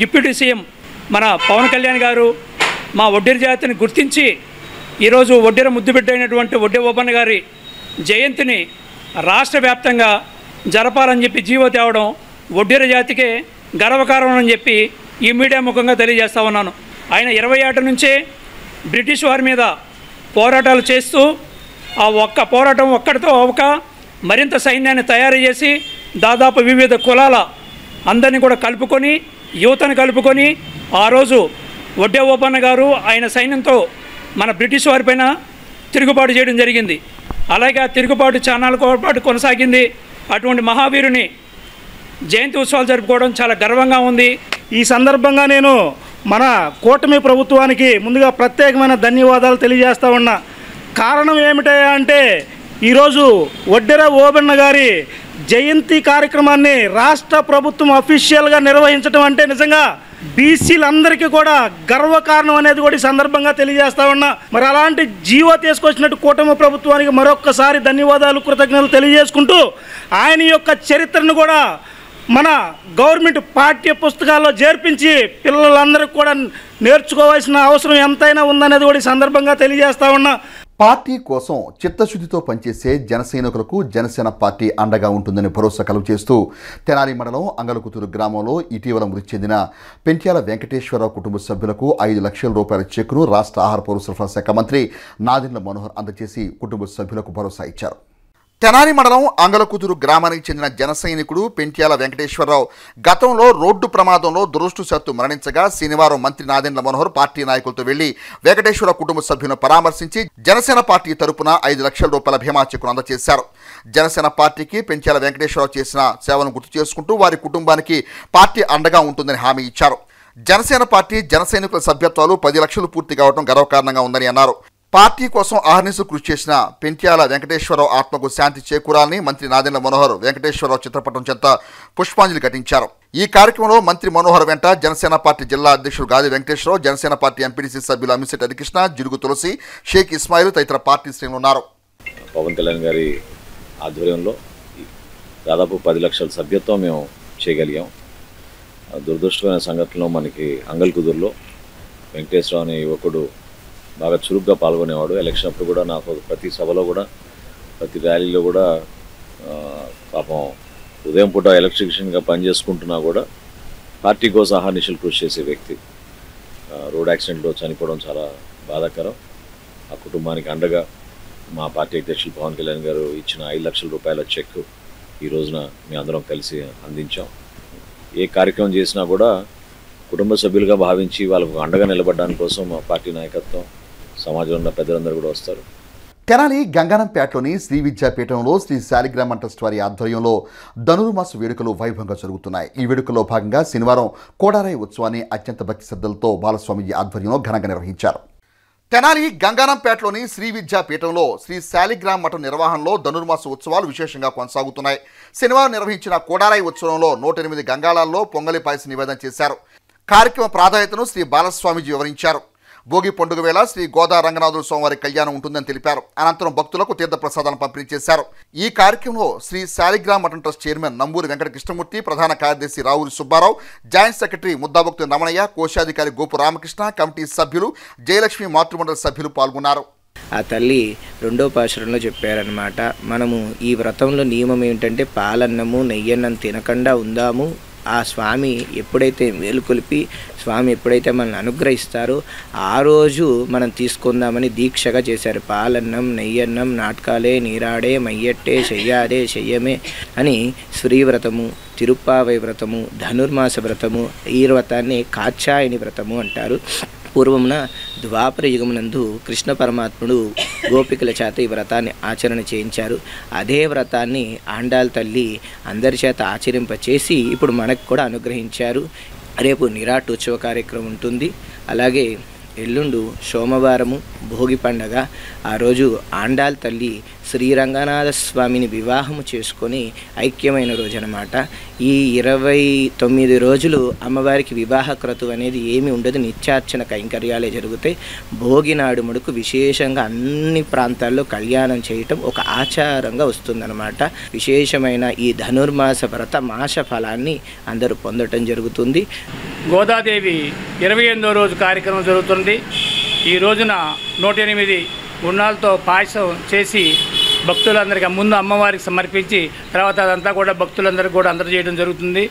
డిప్యూటీ సీఎం మన పవన్ కళ్యాణ్ గారు మా వడ్డేర జాతిని గుర్తించి ఈరోజు వడ్డేర ముద్దుబిడ్డ అయినటువంటి వడ్డే ఓబన్న గారి జయంతిని రాష్ట్ర వ్యాప్తంగా జరపాలని చెప్పి జీవో తేవడం వడ్డేర జాతికే గర్వకారణం అని చెప్పి ఈ మీడియా ముఖంగా తెలియజేస్తూ ఉన్నాను. ఆయన 20 ఏళ్ల నుంచే బ్రిటిష్ వారి మీద పోరాటాలు చేస్తూ ఆ ఒక్క పోరాటం ఒక్కడితో అవ్వక మరింత సైన్యాన్ని తయారు చేసి దాదాపు వివిధ కులాల అందరినీ కూడా కలుపుకొని యువతను కలుపుకొని ఆ రోజు వడ్డే ఓబన్న గారు ఆయన సైన్యంతో మన బ్రిటిష్ వారిపైన తిరుగుబాటు చేయడం జరిగింది. అలాగే ఆ తిరుగుబాటు చానాల పాటు కొనసాగింది. అటువంటి మహావీరుని జయంతి ఉత్సవాలు జరుపుకోవడం చాలా గర్వంగా ఉంది. ఈ సందర్భంగా నేను మన కూటమి ప్రభుత్వానికి ముందుగా ప్రత్యేకమైన ధన్యవాదాలు తెలియజేస్తా ఉన్నా. కారణం ఏమిటయ్యా అంటే ఈరోజు వడ్డేర ఓబన్న గారి జయంతి కార్యక్రమాన్ని రాష్ట్ర ప్రభుత్వం అఫీషియల్గా నిర్వహించడం అంటే నిజంగా బీసీలందరికీ కూడా గర్వకారణం అనేది కూడా ఈ సందర్భంగా తెలియజేస్తా ఉన్నా. మరి అలాంటి జీవో తీసుకొచ్చినట్టు కూటమి ప్రభుత్వానికి మరొక్కసారి ధన్యవాదాలు, కృతజ్ఞతలు తెలియజేసుకుంటూ ఆయన యొక్క చరిత్రను కూడా మన గవర్నమెంట్ పాఠ్య పుస్తకాల్లో చేర్పించి పిల్లలందరికీ కూడా నేర్చుకోవాల్సిన అవసరం ఎంతైనా ఉందనేది కూడా ఈ సందర్భంగా తెలియజేస్తా ఉన్నా. పార్టీ కోసం చిత్తశుద్ధితో పనిచేసే జనసైనికులకు జనసేన పార్టీ అండగా ఉంటుందని భరోసా కలుగజేస్తూ తెనాలి మండలం అంగలకుతూరు గ్రామంలో ఇటీవల మృతి చెందిన పెంట్యాల వెంకటేశ్వరరావు కుటుంబ సభ్యులకు 5 లక్షల రూపాయల చెక్కును రాష్ట్ర ఆహార పౌర సరఫరా శాఖ మంత్రి నాదెండ్ల మనోహర్ అందజేసి కుటుంబ సభ్యులకు భరోసా ఇచ్చారు. తెనాలి మండలం అంగలకుతూరు గ్రామానికి చెందిన జన సైనికుడు పెంట్యాల వెంకటేశ్వరరావు గతంలో రోడ్డు ప్రమాదంలో దురదృష్టవశాత్తు మరణించగా శనివారం మంత్రి నాదెండ్ల మనోహర్ పార్టీ నాయకులతో వెళ్లి వెంకటేశ్వరరావు కుటుంబ సభ్యులను పరామర్శించి జనసేన పార్టీ తరపున 5 లక్షల రూపాయల భీమా చెక్కును అందజేశారు. జనసేన పార్టీకి పెంట్యాల వెంకటేశ్వరరావు చేసిన సేవలను గుర్తు చేసుకుంటూ వారి కుటుంబానికి పార్టీ అండగా ఉంటుందని హామీ ఇచ్చారు. జనసేన పార్టీ జన సైనికుల సభ్యత్వాలు 10 లక్షలు పూర్తి కావడం గర్వకారణంగా ఉందని అన్నారు. పార్టీ కోసం ఆహర్నిశలు కృషి చేసిన పెంట్యాల వెంకటేశ్వరరావు ఆత్మకు శాంతి చేకూరాలని మంత్రి నాదెండ్ల మనోహర్ వెంకటేశ్వరరావు చిత్రపటం చెంత పుష్పాంజలి ఘటించారు. ఈ కార్యక్రమంలో మంత్రి మనోహర్ వెంట జనసేన పార్టీ జిల్లా అధ్యక్షుడు గాది వెంకటేశ్వరరావు, జనసేన పార్టీ ఎంపీడీసీ సభ్యులు అమిశెట్టి హరికృష్ణ, జిడుగు తులసి, షేక్ ఇస్మాయిల్ తదితర పార్టీ శ్రేణులు ఉన్నారు. పవన్ కళ్యాణ్ గారి ఆధ్వర్యంలో దాదాపు 10 లక్షల సభ్యత్వం మేము చేయగలిగాం. దురదృష్టమైన సంఘటనలో మనకి అంగల్కుదురులో వెంకటేశ్వరరావు అనే యువకుడు బాగా చురుగ్గా పాల్గొనేవాడు. ఎలక్షన్ అప్పుడు కూడా నాకు ప్రతి సభలో కూడా ప్రతి ర్యాలీలో కూడా పాపం ఉదయం పూట ఎలక్ట్రీషియన్గా పనిచేసుకుంటున్నా కూడా పార్టీ కోసం అహర్నిశలు కృషి చేసే వ్యక్తి. రోడ్ యాక్సిడెంట్లో చనిపోవడం చాలా బాధాకరం. ఆ కుటుంబానికి అండగా మా పార్టీ అధ్యక్షులు పవన్ కళ్యాణ్ గారు ఇచ్చిన 5 లక్షల రూపాయల చెక్ ఈ రోజున మీ అందరం కలిసి అందించాం. ఏ కార్యక్రమం చేసినా కూడా కుటుంబ సభ్యులుగా భావించి వాళ్ళకు అండగా నిలబడడానికి కోసం మా పార్టీ నాయకత్వం, సమాజంలో ఉన్న పెద్దలందరూ కూడా వస్తారు. తెనాలి గంగానంపేటలోని శ్రీ విద్యాపీఠంలో శ్రీ శాలిగ్రామ ట్రస్ట్ వారి ఆధ్వర్యంలో ధనుర్మాస వేడుకలు వైభవంగా జరుగుతున్నాయి. ఈ వేడుకల్లో భాగంగా శనివారం కోడారాయి ఉత్సవాన్ని అత్యంత భక్తి శ్రద్ధలతో బాలస్వామి ఆధ్వర్యంలో ఘనంగా నిర్వహించారు. తెనాలి గంగానంపేటలోని శ్రీ విద్యాపీఠంలో శ్రీ శాలిగ్రామ మఠం నిర్వహణలో ధనుర్మాస ఉత్సవాలు విశేషంగా కొనసాగుతున్నాయి. శనివారం నిర్వహించిన కోడారాయి ఉత్సవంలో 108 గంగాళాల్లో పొంగలి పాయసం నివేదన చేశారు. కార్యక్రమ ప్రాధాన్యతను శ్రీ బాలస్వామిజీ వివరించారు. భోగి పండుగ వేళ శ్రీ గోదా రంగనాథుల స్వామివారి కళ్యాణం ఉంటుందని తెలిపారు. అనంతరం భక్తులకు తీర్థప్రసాదాలను పంపిణీ చేశారు. ఈ కార్యక్రమంలో శ్రీ శాలిగ్రామ మఠం ట్రస్ట్ చైర్మన్ నంబూరి వెంకట కృష్ణమూర్తి, ప్రధాన కార్యదర్శి రావురి సుబ్బారావు, జాయింట్ సెక్రటరీ ముద్దాభక్తు రమణయ్య, కోశాధికారి గోపు రామకృష్ణ, కమిటీ సభ్యులు, జయలక్ష్మి మాతృమండలి సభ్యులు పాల్గొన్నారు. ఆ తల్లి రెండో పాశురంలో చెప్పారనమాట. మనము ఈ వ్రతంలో నియమం ఏమిటంటే పాలన్నము నెయ్యన్నం తినకుండా ఉందాము. ఆ స్వామి ఎప్పుడైతే మేలుకొలిపి స్వామి ఎప్పుడైతే మనల్ని అనుగ్రహిస్తారో ఆ రోజు మనం తీసుకుందామని దీక్షగా చేశారు. పాలన్నం నెయ్యన్నం నాటకాలే నీరాడే మయ్యట్టే చెయ్యాదే చెయ్యమే అని శ్రీవ్రతము, తిరుప్పావై వ్రతము, ధనుర్మాస వ్రతము, ఈ వ్రతాన్ని కాత్యాయని వ్రతము అంటారు. పూర్వమున ద్వాపర యుగమునందు కృష్ణ పరమాత్ముడు గోపికల చేత ఈ వ్రతాన్ని ఆచరణ చేయించారు. అదే వ్రతాన్ని ఆండాల్ తల్లి అందరి చేత ఆచరింపచేసి ఇప్పుడు మనకు కూడా అనుగ్రహించారు. రేపు నిరాట్ ఉత్సవ కార్యక్రమం ఉంటుంది. అలాగే ఎల్లుండు సోమవారము భోగి పండగ. ఆ రోజు ఆండాల్ తల్లి శ్రీరంగనాథ స్వామిని వివాహము చేసుకొని ఐక్యమైన రోజు అన్నమాట. ఈ 29 రోజులు అమ్మవారికి వివాహ క్రతువు అనేది ఏమీ ఉండదు, నిత్యార్చన కైంకర్యాలే జరుగుతాయి. భోగి నాడు మడుకు విశేషంగా అన్ని ప్రాంతాల్లో కళ్యాణం చేయటం ఒక ఆచారంగా వస్తుందన్నమాట. విశేషమైన ఈ ధనుర్మాస వ్రత మాస ఫలాన్ని అందరూ పొందటం జరుగుతుంది. గోదాదేవి 28వ రోజు కార్యక్రమం జరుగుతుంది. ఈ రోజున 108 గుణాలతో పాయసం చేసి భక్తులందరికీ ముందు అమ్మవారికి సమర్పించి తర్వాత అదంతా కూడా భక్తులందరికీ కూడా అందజేయడం జరుగుతుంది.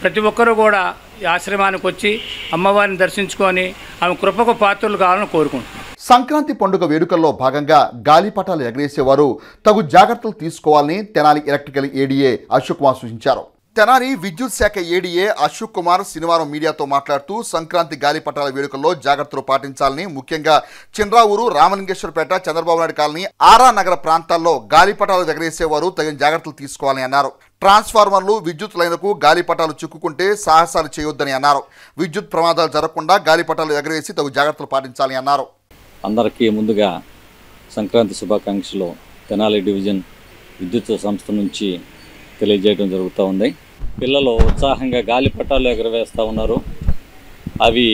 ప్రతి ఒక్కరూ కూడా ఈ ఆశ్రమానికి వచ్చి అమ్మవారిని దర్శించుకొని ఆమె కృపకు పాత్రలు కావాలని కోరుకుంటున్నాం. సంక్రాంతి పండుగ వేడుకల్లో భాగంగా గాలిపటాలు ఎగరేసేవారు తగు జాగ్రత్తలు తీసుకోవాలని తెనాలి ఎలక్ట్రికల్ ఏడీఏ అశోక్ కుమార్ సూచించారు. తెనాలి విద్యుత్ శాఖ ఏడీఏ అశోక్ కుమార్ శనివారం మీడియాతో మాట్లాడుతూ సంక్రాంతి గాలిపటాల వేడుకల్లో జాగ్రత్తలు పాటించాలని, ముఖ్యంగా చిన్రావూరు, రామలింగేశ్వరపేట, చంద్రబాబు నాయుడు కాలనీ, ఆరా నగర ప్రాంతాల్లో గాలిపటాలు ఎగరేసేవారు తగిన జాగ్రత్తలు తీసుకోవాలని అన్నారు. ట్రాన్స్ఫార్మర్లు, విద్యుత్ లైన్లకు గాలిపటాలు చిక్కుకుంటే సాహసాలు చేయొద్దని అన్నారు. విద్యుత్ ప్రమాదాలు జరగకుండా గాలిపటాలు ఎగరేసి తగు జాగ్రత్తలు పాటించాలని అన్నారు. అందరికీ ముందుగా సంక్రాంతి శుభాకాంక్షలు తెనాలి డివిజన్ విద్యుత్ సంస్థ నుంచి తెలియజేయడం జరుగుతూ ఉంది. పిల్లలు ఉత్సాహంగా గాలిపటాలు ఎగరవేస్తూ ఉన్నారు. అవి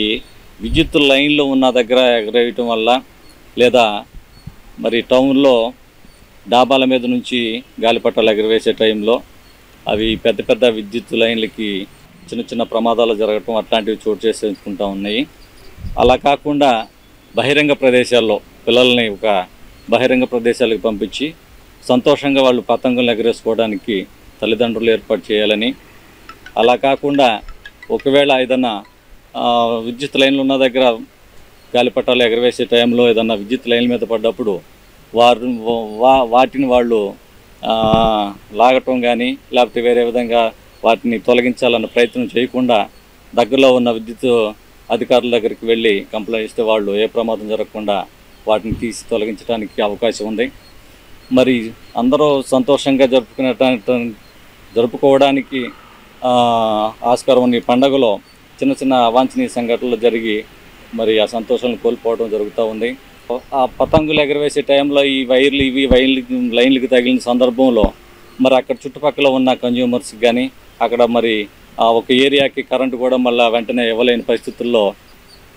విద్యుత్ లైన్లో ఉన్న దగ్గర ఎగరేయటం వల్ల లేదా మరి టౌన్లో డాబాల మీద నుంచి గాలిపటాలు ఎగరవేసే టైంలో అవి పెద్ద పెద్ద విద్యుత్ లైన్లకి చిన్న చిన్న ప్రమాదాలు జరగటం అట్లాంటివి చోటు చేసుకుంటూ ఉన్నాయి. అలా కాకుండా బహిరంగ ప్రదేశాల్లో పిల్లల్ని ఒక బహిరంగ ప్రదేశాలకు పంపించి సంతోషంగా వాళ్ళు పతంగులు ఎగరేసుకోవడానికి తల్లిదండ్రులు ఏర్పాటు చేయాలని, అలా కాకుండా ఒకవేళ ఏదన్నా విద్యుత్ లైన్లు ఉన్న దగ్గర గాలిపటాలు ఎగరవేసే టైంలో ఏదన్నా విద్యుత్ లైన్ల మీద పడ్డప్పుడు వాటిని వాళ్ళు లాగటం కానీ లేకపోతే వేరే విధంగా వాటిని తొలగించాలన్న ప్రయత్నం చేయకుండా దగ్గరలో ఉన్న విద్యుత్ అధికారుల దగ్గరికి వెళ్ళి కంప్లైంట్ ఇస్తే వాళ్ళు ఏ ప్రమాదం జరగకుండా వాటిని తీసి తొలగించడానికి అవకాశం ఉంది. మరి అందరూ సంతోషంగా జరుపుకోవడానికి ఆస్కారం ఉన్న ఈ పండుగలో చిన్న చిన్న అవాంఛనీయ సంఘటనలు జరిగి మరి ఆ సంతోషాలను కోల్పోవడం జరుగుతూ ఉంది. ఆ పతంగులు ఎగరవేసే టైంలో ఈ లైన్లకి తగిలిన సందర్భంలో మరి అక్కడ చుట్టుపక్కల ఉన్న కన్జ్యూమర్స్కి కానీ అక్కడ మరి ఒక ఏరియాకి కరెంటు కూడా మళ్ళీ వెంటనే ఇవ్వలేని పరిస్థితుల్లో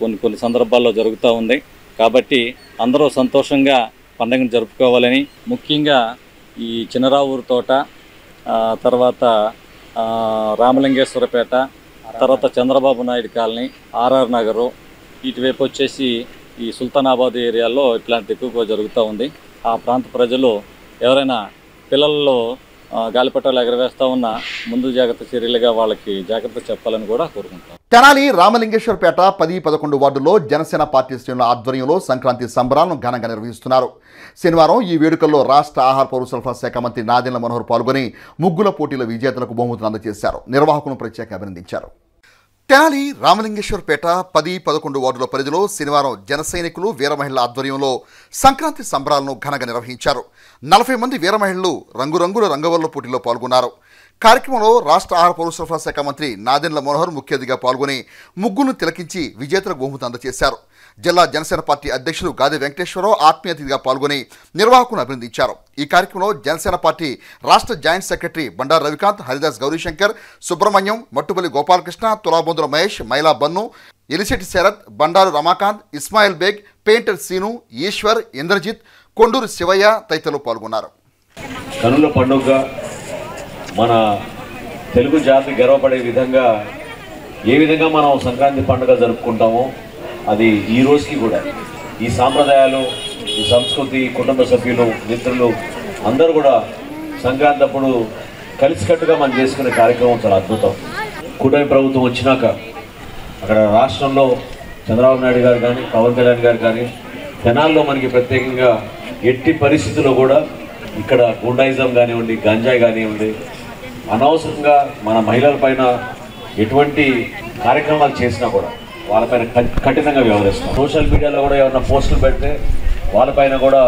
కొన్ని సందర్భాల్లో జరుగుతూ ఉంది. కాబట్టి అందరూ సంతోషంగా పండుగను జరుపుకోవాలని, ముఖ్యంగా ఈ చిన్నరావూరు తోట, తర్వాత రామలింగేశ్వరపేట, తర్వాత చంద్రబాబు నాయుడు కాలనీ, ఆర్ఆర్ నగరు, ఇటువైపు వచ్చేసి ఈ సుల్తానాబాద్ ఏరియాలో ఇట్లాంటి ఎక్కువగా జరుగుతూ ఉంది. ఆ ప్రాంత ప్రజలు ఎవరైనా పిల్లల్లో గాలిపటాలు ఎగరవేస్తూ ఉన్న ముందు జాగ్రత్త చర్యలుగా వాళ్ళకి జాగ్రత్త చెప్పాలని కూడా కోరుకుంటాం. తెనాలి రామలింగేశ్వరపేట 10-11 వార్డుల్లో జనసేన పార్టీ శ్రేణుల ఆధ్వర్యంలో సంక్రాంతి సంబరాలను ఘనంగా నిర్వహిస్తున్నారు. శనివారం ఈ వేడుకల్లో రాష్ట్ర ఆహార పౌర సరఫరా శాఖ మంత్రి నాదెండ్ల మనోహర్ పాల్గొని ముగ్గుల పోటీల విజేతలకు బహుమతులు అందజేశారు. నిర్వాహకులను ప్రత్యేకంగా అభినందించారు. తెనాలి రామలింగేశ్వరపేట 10-11 వార్డుల పరిధిలో శనివారం జన సైనికులు వీర మహిళల ఆధ్వర్యంలో సంక్రాంతి సంబరాలను ఘనంగా నిర్వహించారు. 40 మంది వీర మహిళలు రంగురంగుల రంగవల్లుల పోటీలో పాల్గొన్నారు. కార్యక్రమంలో రాష్ట్ర ఆహార పౌర సరఫరా శాఖ మంత్రి నాదెండ్ల మనోహర్ ముఖ్య అతిథిగా పాల్గొని ముగ్గులను తిలకించి విజేతలకు బహుమతి అందజేశారు. జిల్లా జనసేన పార్టీ అధ్యక్షులు గాది వెంకటేశ్వరరావు ఆత్మీయ అతిథిగా పాల్గొని నిర్వాహకులను అభినందించారు. ఈ కార్యక్రమంలో జనసేన పార్టీ రాష్ట్ర joint secretary Bandaru Ravikanth, Haridas Gaurishankar, Subrahmanyam, Mattupalli Gopalakrishna, Tulabondula Mahesh, Maila Bannu, Elisetti Sarath, Bandaru Ramakanth, Ismail Baig, painter Seenu, Eshwar, Indrajit, Konduru Sivayya తదితరులు పాల్గొన్నారు. కనుల పండుగ మన తెలుగు జాతి గర్వపడే విధంగా ఏ విధంగా మనం సంక్రాంతి పండుగ జరుపుకుంటామో అది ఈ రోజుకి కూడా ఈ సాంప్రదాయాలు, ఈ సంస్కృతి, కుటుంబ సభ్యులు, మిత్రులు అందరూ కూడా సంక్రాంతి అప్పుడు కలిసికట్టుగా మనం చేసుకునే కార్యక్రమం చాలా అద్భుతం. కూటమి ప్రభుత్వం వచ్చినాక అక్కడ రాష్ట్రంలో చంద్రబాబు నాయుడు గారు కానీ, పవన్ కళ్యాణ్ గారు కానీ తెనాల్లో మనకి ప్రత్యేకంగా ఎట్టి పరిస్థితుల్లో కూడా ఇక్కడ గుండాయిజం కానివ్వండి, గంజాయి కానివ్వండి, అనవసరంగా మన మహిళల పైన ఎటువంటి కార్యక్రమాలు చేసినా కూడా వాళ్ళపైన కఠినంగా వ్యవహరిస్తాం. సోషల్ మీడియాలో కూడా ఏమైనా పోస్టులు పెడితే వాళ్ళపైన కూడా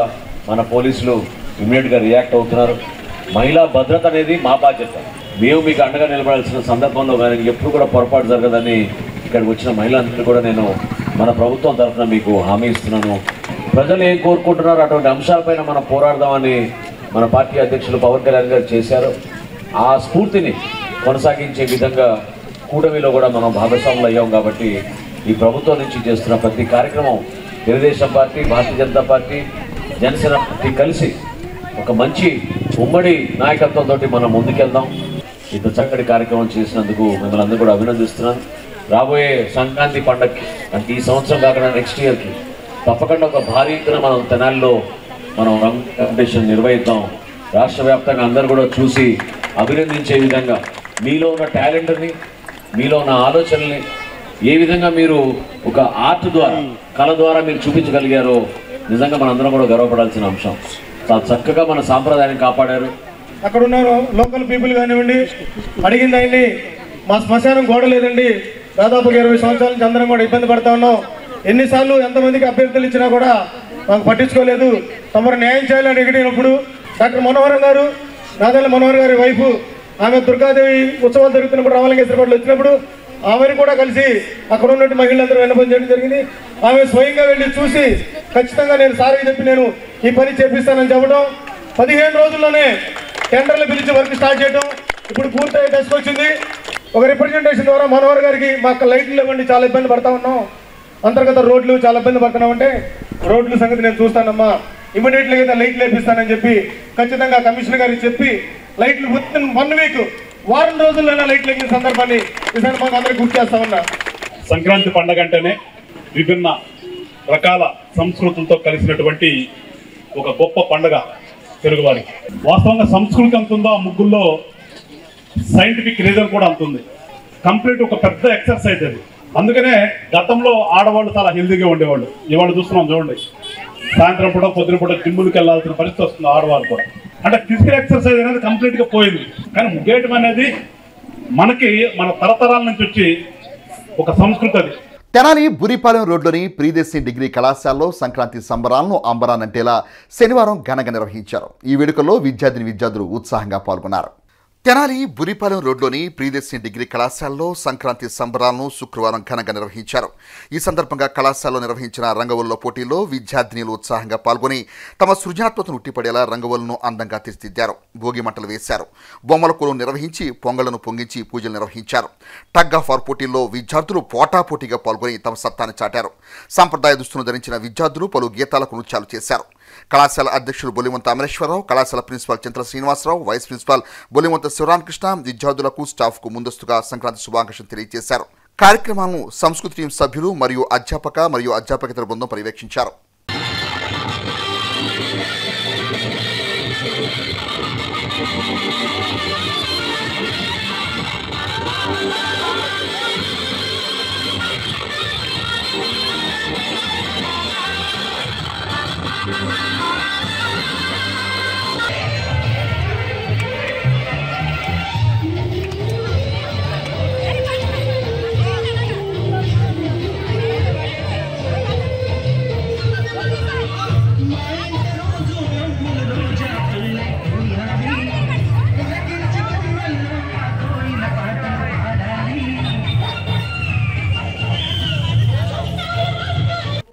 మన పోలీసులు ఇమ్మీడియట్గా రియాక్ట్ అవుతున్నారు. మహిళా భద్రత అనేది మా బాధ్యత. మేము మీకు అండగా నిలబడాల్సిన సందర్భంలో కానీ ఎప్పుడు కూడా పొరపాటు జరగదని ఇక్కడికి వచ్చిన మహిళలందరికీ కూడా నేను మన ప్రభుత్వం తరఫున మీకు హామీ ఇస్తున్నాను. ప్రజలు ఏం కోరుకుంటున్నారో అటువంటి అంశాలపైన మనం పోరాడదామని మన పార్టీ అధ్యక్షులు పవన్ కళ్యాణ్ గారు చేశారు. ఆ స్ఫూర్తిని కొనసాగించే విధంగా కూటమిలో కూడా మనం భాగస్వాములు అయ్యాం. కాబట్టి ఈ ప్రభుత్వం నుంచి చేస్తున్న ప్రతి కార్యక్రమం Telugu Desam party, Bharatiya Janata party, Janasena party కలిసి ఒక మంచి ఉమ్మడి నాయకత్వంతో మనం ముందుకెళ్దాం. ఇంత చక్కటి కార్యక్రమం చేసినందుకు మిమ్మల్ని అందరూ కూడా అభినందిస్తున్నాను. రాబోయే సంక్రాంతి పండగకి అంటే ఈ సంవత్సరం కాకుండా నెక్స్ట్ ఇయర్కి తప్పకుండా ఒక భారీ ఎత్తున మనం తెనాలిలో మనం రంగు కాంపిటీషన్ నిర్వహిద్దాం. రాష్ట్ర వ్యాప్తంగా అందరూ కూడా చూసి అభినందించే విధంగా మీలో ఉన్న టాలెంట్ని, మీలో ఉన్న ఆలోచనల్ని ఏ విధంగా మీరు ఒక ఆర్ట్ ద్వారా, కళ ద్వారా మీరు చూపించగలిగారో నిజంగా మనందరం కూడా గర్వపడాల్సిన అంశం. చాలా చక్కగా మన సాంప్రదాయాన్ని కాపాడారు. అక్కడ ఉన్న లోకల్ పీపుల్ కానివ్వండి, అడిగింది ఆయన్ని మా శ్మశానం గోడ లేదండి, దాదాపు 20 సంవత్సరాల నుంచి అందరం కూడా ఇబ్బంది పడతా ఉన్నాం, ఎన్నిసార్లు ఎంతమందికి అభ్యర్థులు ఇచ్చినా కూడా మాకు పట్టించుకోలేదు, తమరు న్యాయం చేయాలని అడిగినప్పుడు డాక్టర్ మనోహర్ గారు, నాదెండ్ల మనోహర్ గారి వైఫ్, ఆమె దుర్గాదేవి ఉత్సవాలు జరుగుతున్నప్పుడు రామలింగేశ్వరపేటలో వచ్చినప్పుడు ఆమెను కూడా కలిసి అక్కడ ఉన్నట్టు మహిళలందరూ విన్నపం చేయడం జరిగింది. ఆమె స్వయంగా వెళ్ళి చూసి ఖచ్చితంగా నేను సార్కి చెప్పి నేను ఈ పని చేపిస్తానని చెప్పడం, 15 రోజుల్లోనే టెండర్లు పిలిచి వర్క్ స్టార్ట్ చేయడం ఇప్పుడు పూర్తయ్యే దశకు వచ్చింది. ఒక రిప్రజెంటేషన్ ద్వారా మనోహర్ గారికి మాకు లైట్లు ఇవ్వండి, చాలా ఇబ్బంది పడతా ఉన్నాం, అంతర్గత రోడ్లు చాలా ఇబ్బంది పడుతున్నామంటే రోడ్ల సంగతి నేను చూస్తానమ్మా, ఇమీడియట్గా అయితే లైట్లు వేపిస్తానని చెప్పి ఖచ్చితంగా కమిషనర్ గారికి చెప్పి లైట్లు 1 వీక్, వారం రోజుల్లోనే లైట్లు ఎక్కిన సందర్భాన్ని ఈ సందర్భంగా అందరికీ గుర్తు చేస్తా ఉన్నా. సంక్రాంతి పండుగ అంటేనే విభిన్న రకాల సంస్కృతులతో కలిసినటువంటి ఒక గొప్ప పండుగ తెలుగువారికి. వాస్తవంగా సంస్కృతి అంత ఉందో ఆ ముగ్గుల్లో సైంటిఫిక్ రీజన్ కూడా అంతుంది. కంప్లీట్ ఒక పెద్ద ఎక్సర్సైజ్ అది. అందుకనే గతంలో ఆడవాళ్ళు చాలా హెల్తీగా ఉండేవాళ్ళు. ఇవాళ చూస్తున్నాం చూడండి, సాయంత్రం పూట పొద్దున పూట జిమ్ములకి వెళ్ళాల్సిన పరిస్థితి వస్తుంది ఆడవాళ్ళు కూడా. అంటే ఫిజికల్ ఎక్సర్సైజ్ అనేది కంప్లీట్గా పోయింది. కానీ ముగ్గేయటం అనేది మనకి మన తరతరాల నుంచి వచ్చి ఒక సంస్కృతి అది. తెనాలి బురిపాలెం రోడ్లోని ప్రియదర్శిని డిగ్రీ కళాశాలలో సంక్రాంతి సంబరాలను అంబరానంటేలా శనివారం ఘనంగా నిర్వహించారు. ఈ వేడుకల్లో విద్యార్థులు ఉత్సాహంగా పాల్గొన్నారు. తెనాలి బురిపాలెం రోడ్లోని ప్రియదర్శిని డిగ్రీ కళాశాలలో సంక్రాంతి సంబరాలను శుక్రవారం ఘనంగా నిర్వహించారు. ఈ సందర్భంగా కళాశాలలో నిర్వహించిన రంగవల్లుల పోటీల్లో విద్యార్థినులు ఉత్సాహంగా పాల్గొని తమ సృజనాత్మకతను ఉట్టిపడేలా రంగవల్లును అందంగా తీర్చిదిద్దారు. భోగి మంటలు వేశారు. బొమ్మల కొలువు నిర్వహించి పొంగళ్లను పొంగించి పూజలు నిర్వహించారు. టగ్ ఆఫ్ వార్ పోటీల్లో విద్యార్థులు పోటాపోటీగా పాల్గొని తమ సత్తాను చాటారు. సాంప్రదాయ దుస్తులను ధరించిన విద్యార్థులు పలు గీతాలకు నృత్యాలు చేశారు. కళాశాల అధ్యక్షులు బొలిమంత అమరేశ్వరరావు, కళాశాల ప్రిన్సిపాల్ చింతల శ్రీనివాసరావు, వైస్ ప్రిన్సిపాల్ బొలిమంత శివరామకృష్ణ విద్యార్థులకు, స్టాఫ్కు ముందస్తుగా సంక్రాంతి శుభాకాంక్షలు తెలియజేశారు. కార్యక్రమాలను సంస్కృతి టీం సభ్యులు మరియు అధ్యాపకేతర బృందం పర్యవేక్షించారు.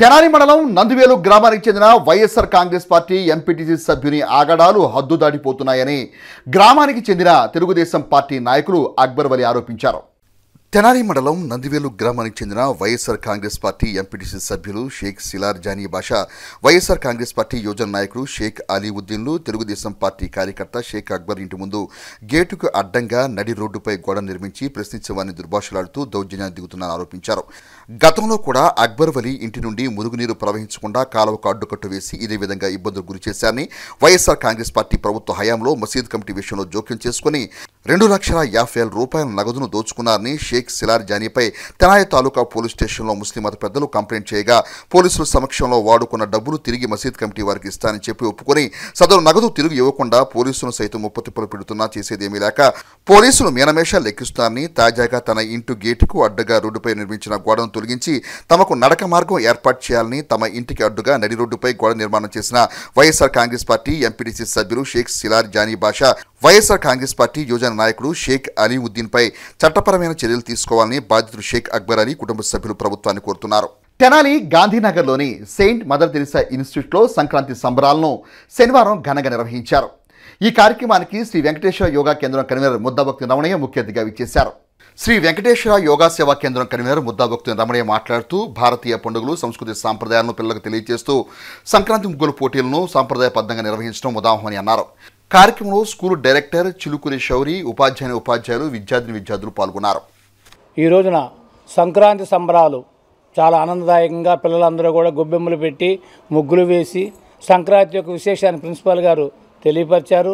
తెనాలి మండలం నందివేలు గ్రామానికి చెందిన వైఎస్ఆర్ కాంగ్రెస్ పార్టీ ఎంపీటీసీ సభ్యుని ఆగడాలు హద్దు దాటిపోతున్నాయని గ్రామానికి చెందిన తెలుగుదేశం పార్టీ నాయకులు అక్బర్ వలి ఆరోపించారు. తెనాలి మండలం నందివేలు గ్రామానికి చెందిన వైఎస్ఆర్ కాంగ్రెస్ పార్టీ ఎంపీటీసీ సభ్యులు షేక్ సిలార్ జానీ బాషా, వైఎస్ఆర్ కాంగ్రెస్ పార్టీ యోజన నాయకులు షేక్ అలీవుద్దీన్లు తెలుగుదేశం పార్టీ కార్యకర్త షేక్ అక్బర్ ఇంటి ముందు గేటుకు అడ్డంగా నడి రోడ్డుపై గోడ నిర్మించి ప్రశ్నించే వారిని దుర్భాషలాడుతూ దౌర్జన్యాన్ని దిగుతున్నారని ఆరోపించారు. గతంలో కూడా అక్బర్ వలి ఇంటి నుండి మురుగునీరు ప్రవహించకుండా కాలువకు అడ్డుకట్టు వేసి ఇదే విధంగా ఇబ్బందులు గురిచేశారని, వైఎస్ఆర్ కాంగ్రెస్ పార్టీ ప్రభుత్వ హయాంలో మసీద్ కమిటీ విషయంలో జోక్యం చేసుకుని 2,50,000 రూపాయల నగదును దోచుకున్నారని షేక్ సిలార్ జానీపై తెనాలి తాలూకా పోలీస్ స్టేషన్లో ముస్లిం మత పెద్దలు కంప్లైంట్ చేయగా పోలీసుల సమక్షంలో వాడుకున్న డబ్బులు తిరిగి మసీద్ కమిటీ వారికి ఇస్తానని చెప్పి ఒప్పుకొని సదరు నగదు తిరిగి ఇవ్వకుండా పోలీసులను సైతం ముప్పతిప్పలు పెడుతున్నా చేసేదేమీ లేక పోలీసులు మీనమేషాలు లెక్కిస్తున్నారని, తాజాగా తన ఇంటి గేటుకు అడ్డుగా రోడ్డుపై నిర్మించిన గోడను తొలగించి తమకు నడక మార్గం ఏర్పాటు చేయాలని తమ ఇంటికి అడ్డుగా నడి రోడ్డుపై గోడ నిర్మాణం చేసిన వైఎస్ఆర్ కాంగ్రెస్ పార్టీ ఎంపీటీసీ సభ్యులు షేక్ సిలార్ జానీ బాషా, వైఎస్ఆర్ కాంగ్రెస్ పార్టీ యోజన నాయకుడు షేక్ అలీవుద్దీన్పై చట్టపరమైన చర్యలు తీసుకోవాలని బాధితుడు షేక్ అక్బర్ అలీ కుటుంబ సభ్యులు ప్రభుత్వాన్ని కోరుతున్నారు. తెనాలి గాంధీనగర్లోని సెయింట్ మదర్ తెరిసా ఇన్స్టిట్యూట్లో సంక్రాంతి సంబరాలను శనివారం ఘనంగా నిర్వహించారు. ఈ కార్యక్రమానికి శ్రీ వెంకటేశ్వర యోగా కేంద్రం కన్వీనర్ ముద్దాభక్తి రమణయ్య ముఖ్య అతిథిగా విచ్చేశారు. శ్రీ వెంకటేశ్వర యోగా సేవా కేంద్రం కన్వీనర్ ముద్దాభక్తి రమణయ్య మాట్లాడుతూ భారతీయ పండుగలు సంస్కృతి సాంప్రదాయాలను పిల్లలకు తెలియజేస్తూ సంక్రాంతి ముగ్గుల పోటీలను సాంప్రదాయబద్ధంగా నిర్వహించడం ఉదాహరణని అన్నారు. కార్యక్రమంలో స్కూల్ డైరెక్టర్ చిలుకురి శౌరి, ఉపాధ్యాయులు, విద్యార్థులు పాల్గొన్నారు. ఈ రోజున సంక్రాంతి సంబరాలు చాలా ఆనందదాయకంగా పిల్లలందరూ కూడా గొబ్బెమ్మలు పెట్టి ముగ్గులు వేసి సంక్రాంతి యొక్క విశేషాన్ని ప్రిన్సిపాల్ గారు తెలియపరిచారు.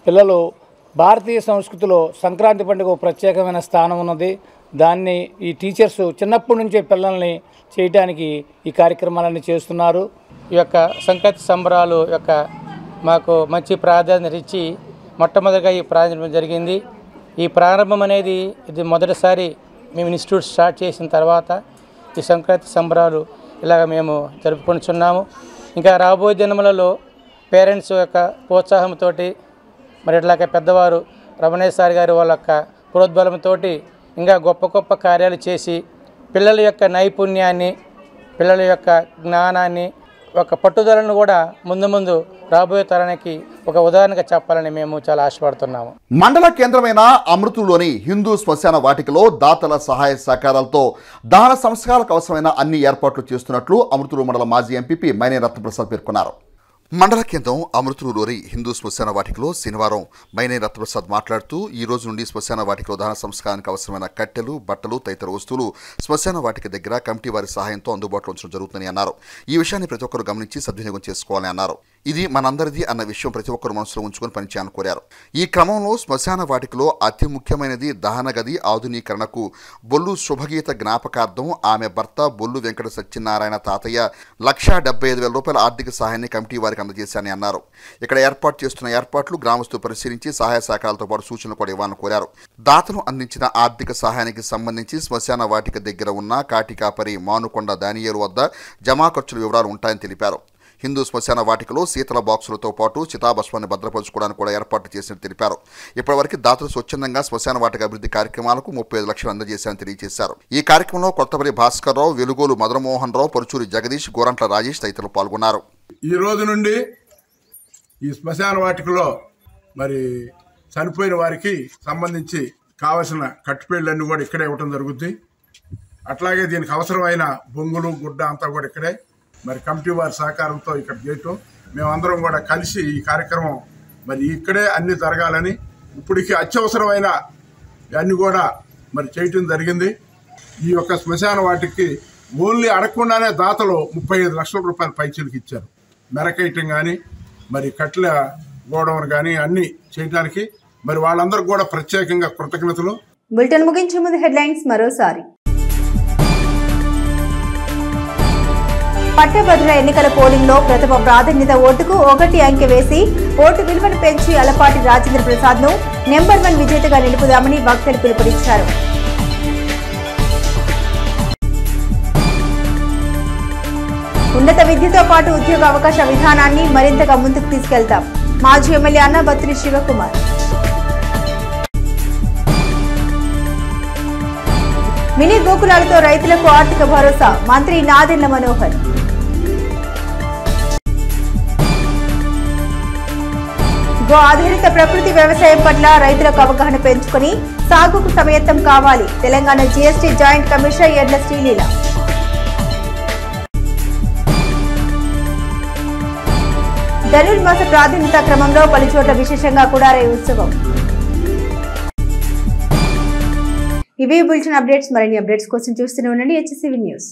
పిల్లలు భారతీయ సంస్కృతిలో సంక్రాంతి పండుగ ప్రత్యేకమైన స్థానం ఉన్నది. దాన్ని ఈ టీచర్స్ చిన్నప్పటి నుంచే పిల్లల్ని చేయడానికి ఈ కార్యక్రమాలన్నీ చేస్తున్నారు. ఈ యొక్క సంక్రాంతి సంబరాలు యొక్క మాకు మంచి ప్రాధాన్యత ఇచ్చి మొట్టమొదటిగా ఈ ప్రారంభం జరిగింది. ఈ ప్రారంభం అనేది ఇది మొదటిసారి మేము ఇన్స్టిట్యూట్ స్టార్ట్ చేసిన తర్వాత ఈ సంక్రాంతి సంబరాలు ఇలాగ మేము జరుపుకుంటున్నాము. ఇంకా రాబోయే దినములలో పేరెంట్స్ యొక్క ప్రోత్సాహంతో మరి ఇట్లాగే పెద్దవారు రమణేష్ సార్ గారి వాళ్ళ యొక్క ప్రోద్బలంతో ఇంకా గొప్ప గొప్ప కార్యాలు చేసి పిల్లల యొక్క నైపుణ్యాన్ని, పిల్లల యొక్క జ్ఞానాన్ని, ఒక పట్టుదలను కూడా ముందు రాబోయే తరానికి ఒక ఉదాహరణగా చెప్పాలని మేము చాలా ఆశపడుతున్నాము. మండల కేంద్రమైన అమృతులోని హిందూ శ్మశాన వాటికలో దాతల సహాయ సహకారాలతో దహన సంస్కారాలకు అవసరమైన అన్ని ఏర్పాట్లు చేస్తున్నట్లు అమృతులు మండల మాజీ ఎంపీపీ మైనే రత్నప్రసాద్ పేర్కొన్నారు. మండల కేంద్రం అమృతులూరి హిందూ శ్మశాన వాటికలో శనివారం మైనే రత్నప్రసాద్ మాట్లాడుతూ ఈ రోజు నుండి శ్మశాన వాటికలో దహన సంస్కారానికి అవసరమైన కట్టెలు, బట్టలు తదితర వస్తువులు శ్మశాన వాటిక దగ్గర కమిటీ వారి సహాయంతో అందుబాటులో ఉంచడం జరుగుతుందని అన్నారు. ఈ విషయాన్ని ప్రతి ఒక్కరు గమనించి సద్వినియోగం చేసుకోవాలని అన్నారు. ఇది మనందరిది అన్న విషయం ప్రతి ఒక్కరు మనసులో ఉంచుకొని పనిచేయాలని కోరారు. ఈ క్రమంలో శ్మశాన వాటికలో అతి ముఖ్యమైనది దహన గది ఆధునీకరణకు బొల్లు శుభగీత జ్ఞాపకార్థం ఆమె భర్త బొల్లు వెంకట సత్యనారాయణ తాతయ్య 1,75,000 రూపాయల ఆర్థిక సహాయాన్ని కమిటీ వారికి అందజేశారని అన్నారు. ఇక్కడ ఏర్పాటు చేస్తున్న ఏర్పాట్లు గ్రామస్తులు పరిశీలించి సహాయ సహకారాలతో పాటు సూచనలు కూడా ఇవ్వాలని కోరారు. దాతలు అందించిన ఆర్థిక సహాయానికి సంబంధించి శ్మశాన వాటిక దగ్గర ఉన్న కాటికాపరి మానుకొండ దానియేలు వద్ద జమా ఖర్చుల వివరాలు ఉంటాయని తెలిపారు. హిందూ శ్మశాన వాటికలో శీతల బాక్సులతో పాటు చితాభస్మాన్ని భద్రపరచుకోవడానికి కూడా ఏర్పాట్లు చేసినట్టు తెలిపారు. ఇప్పటివరకు దాతలు స్వచ్ఛందంగా శ్మశాన వాటిక అభివృద్ధి కార్యక్రమాలకు 35 లక్షలు అందజేశారని తెలియజేశారు. ఈ కార్యక్రమంలో కొత్తపల్లి భాస్కర్ రావు, వెలుగోలు మదనమోహన్ రావు, పరుచూరి జగదీష్, గోరంట్ల రాజేష్ తదితరులు పాల్గొన్నారు. ఈ రోజు నుండి ఈ శ్మశాన వాటికలో మరి చనిపోయిన వారికి సంబంధించి కావలసిన కట్టుపేళ్లన్నీ కూడా ఇక్కడే ఇవ్వటం జరుగుతుంది. అట్లాగే దీనికి అవసరమైన బొంగులు, గుడ్డ అంతా కూడా ఇక్కడే మరి కమిటీ వారి సహకారంతో ఇక్కడ చేయటం, మేమందరం కూడా కలిసి ఈ కార్యక్రమం మరి ఇక్కడే అన్ని జరగాలని ఇప్పటికీ అత్యవసరమైన అన్ని కూడా మరి చేయటం జరిగింది. ఈ యొక్క శ్మశాన వాటికి ఓన్లీ అడగకుండానే దాతలు 35 లక్షల రూపాయల పైచీలకు ఇచ్చారు. మెరకేయటం కానీ మరి కట్ల గోడౌన్ కానీ అన్నీ చేయడానికి మరి వాళ్ళందరికీ కూడా ప్రత్యేకంగా కృతజ్ఞతలు. బులెటిన్ ముగించే ముందు హెడ్లైన్స్ మరోసారి. పట్టభద్రుల ఎన్నికల పోలింగ్ లో ప్రథమ ప్రాధాన్యత ఓటుకు 1 అంకె వేసి ఓటు విలువను పెంచి అలపాటి రాజేంద్ర ప్రసాద్ ను నెంబర్ 1 విజేతగా నిలుపుదామని భక్తులు పిలుపునిచ్చారు. ఉన్నత విద్యతో పాటు ఉద్యోగ అవకాశ విధానాన్ని మరింతగా ముందుకు తీసుకెళ్తాం మాజీ ఎమ్మెల్యే అన్నబత్తుని శివకుమార్. మినీ గోకులాలతో రైతులకు ఆర్థిక భరోసా మంత్రి నాదెండ్ల మనోహర్. గో ఆధారిత ప్రకృతి వ్యవసాయం పట్ల రైతులకు అవగాహన పెంచుకుని సాగుకు సమాయత్తం కావాలి తెలంగాణ జీఎస్టీ జాయింట్ కమిషనర్ ఎడ్ల శ్రీలీల. ధనుర్మాస ప్రాధాన్యత క్రమంలో పలుచోట్ల విశేషంగా కుడారై ఉత్సవం. ఇవి బులెటిన్ అప్డేట్స్. మరిన్ని అప్డేట్స్ కోసం చూస్తూనే ఉండండి HCV న్యూస్.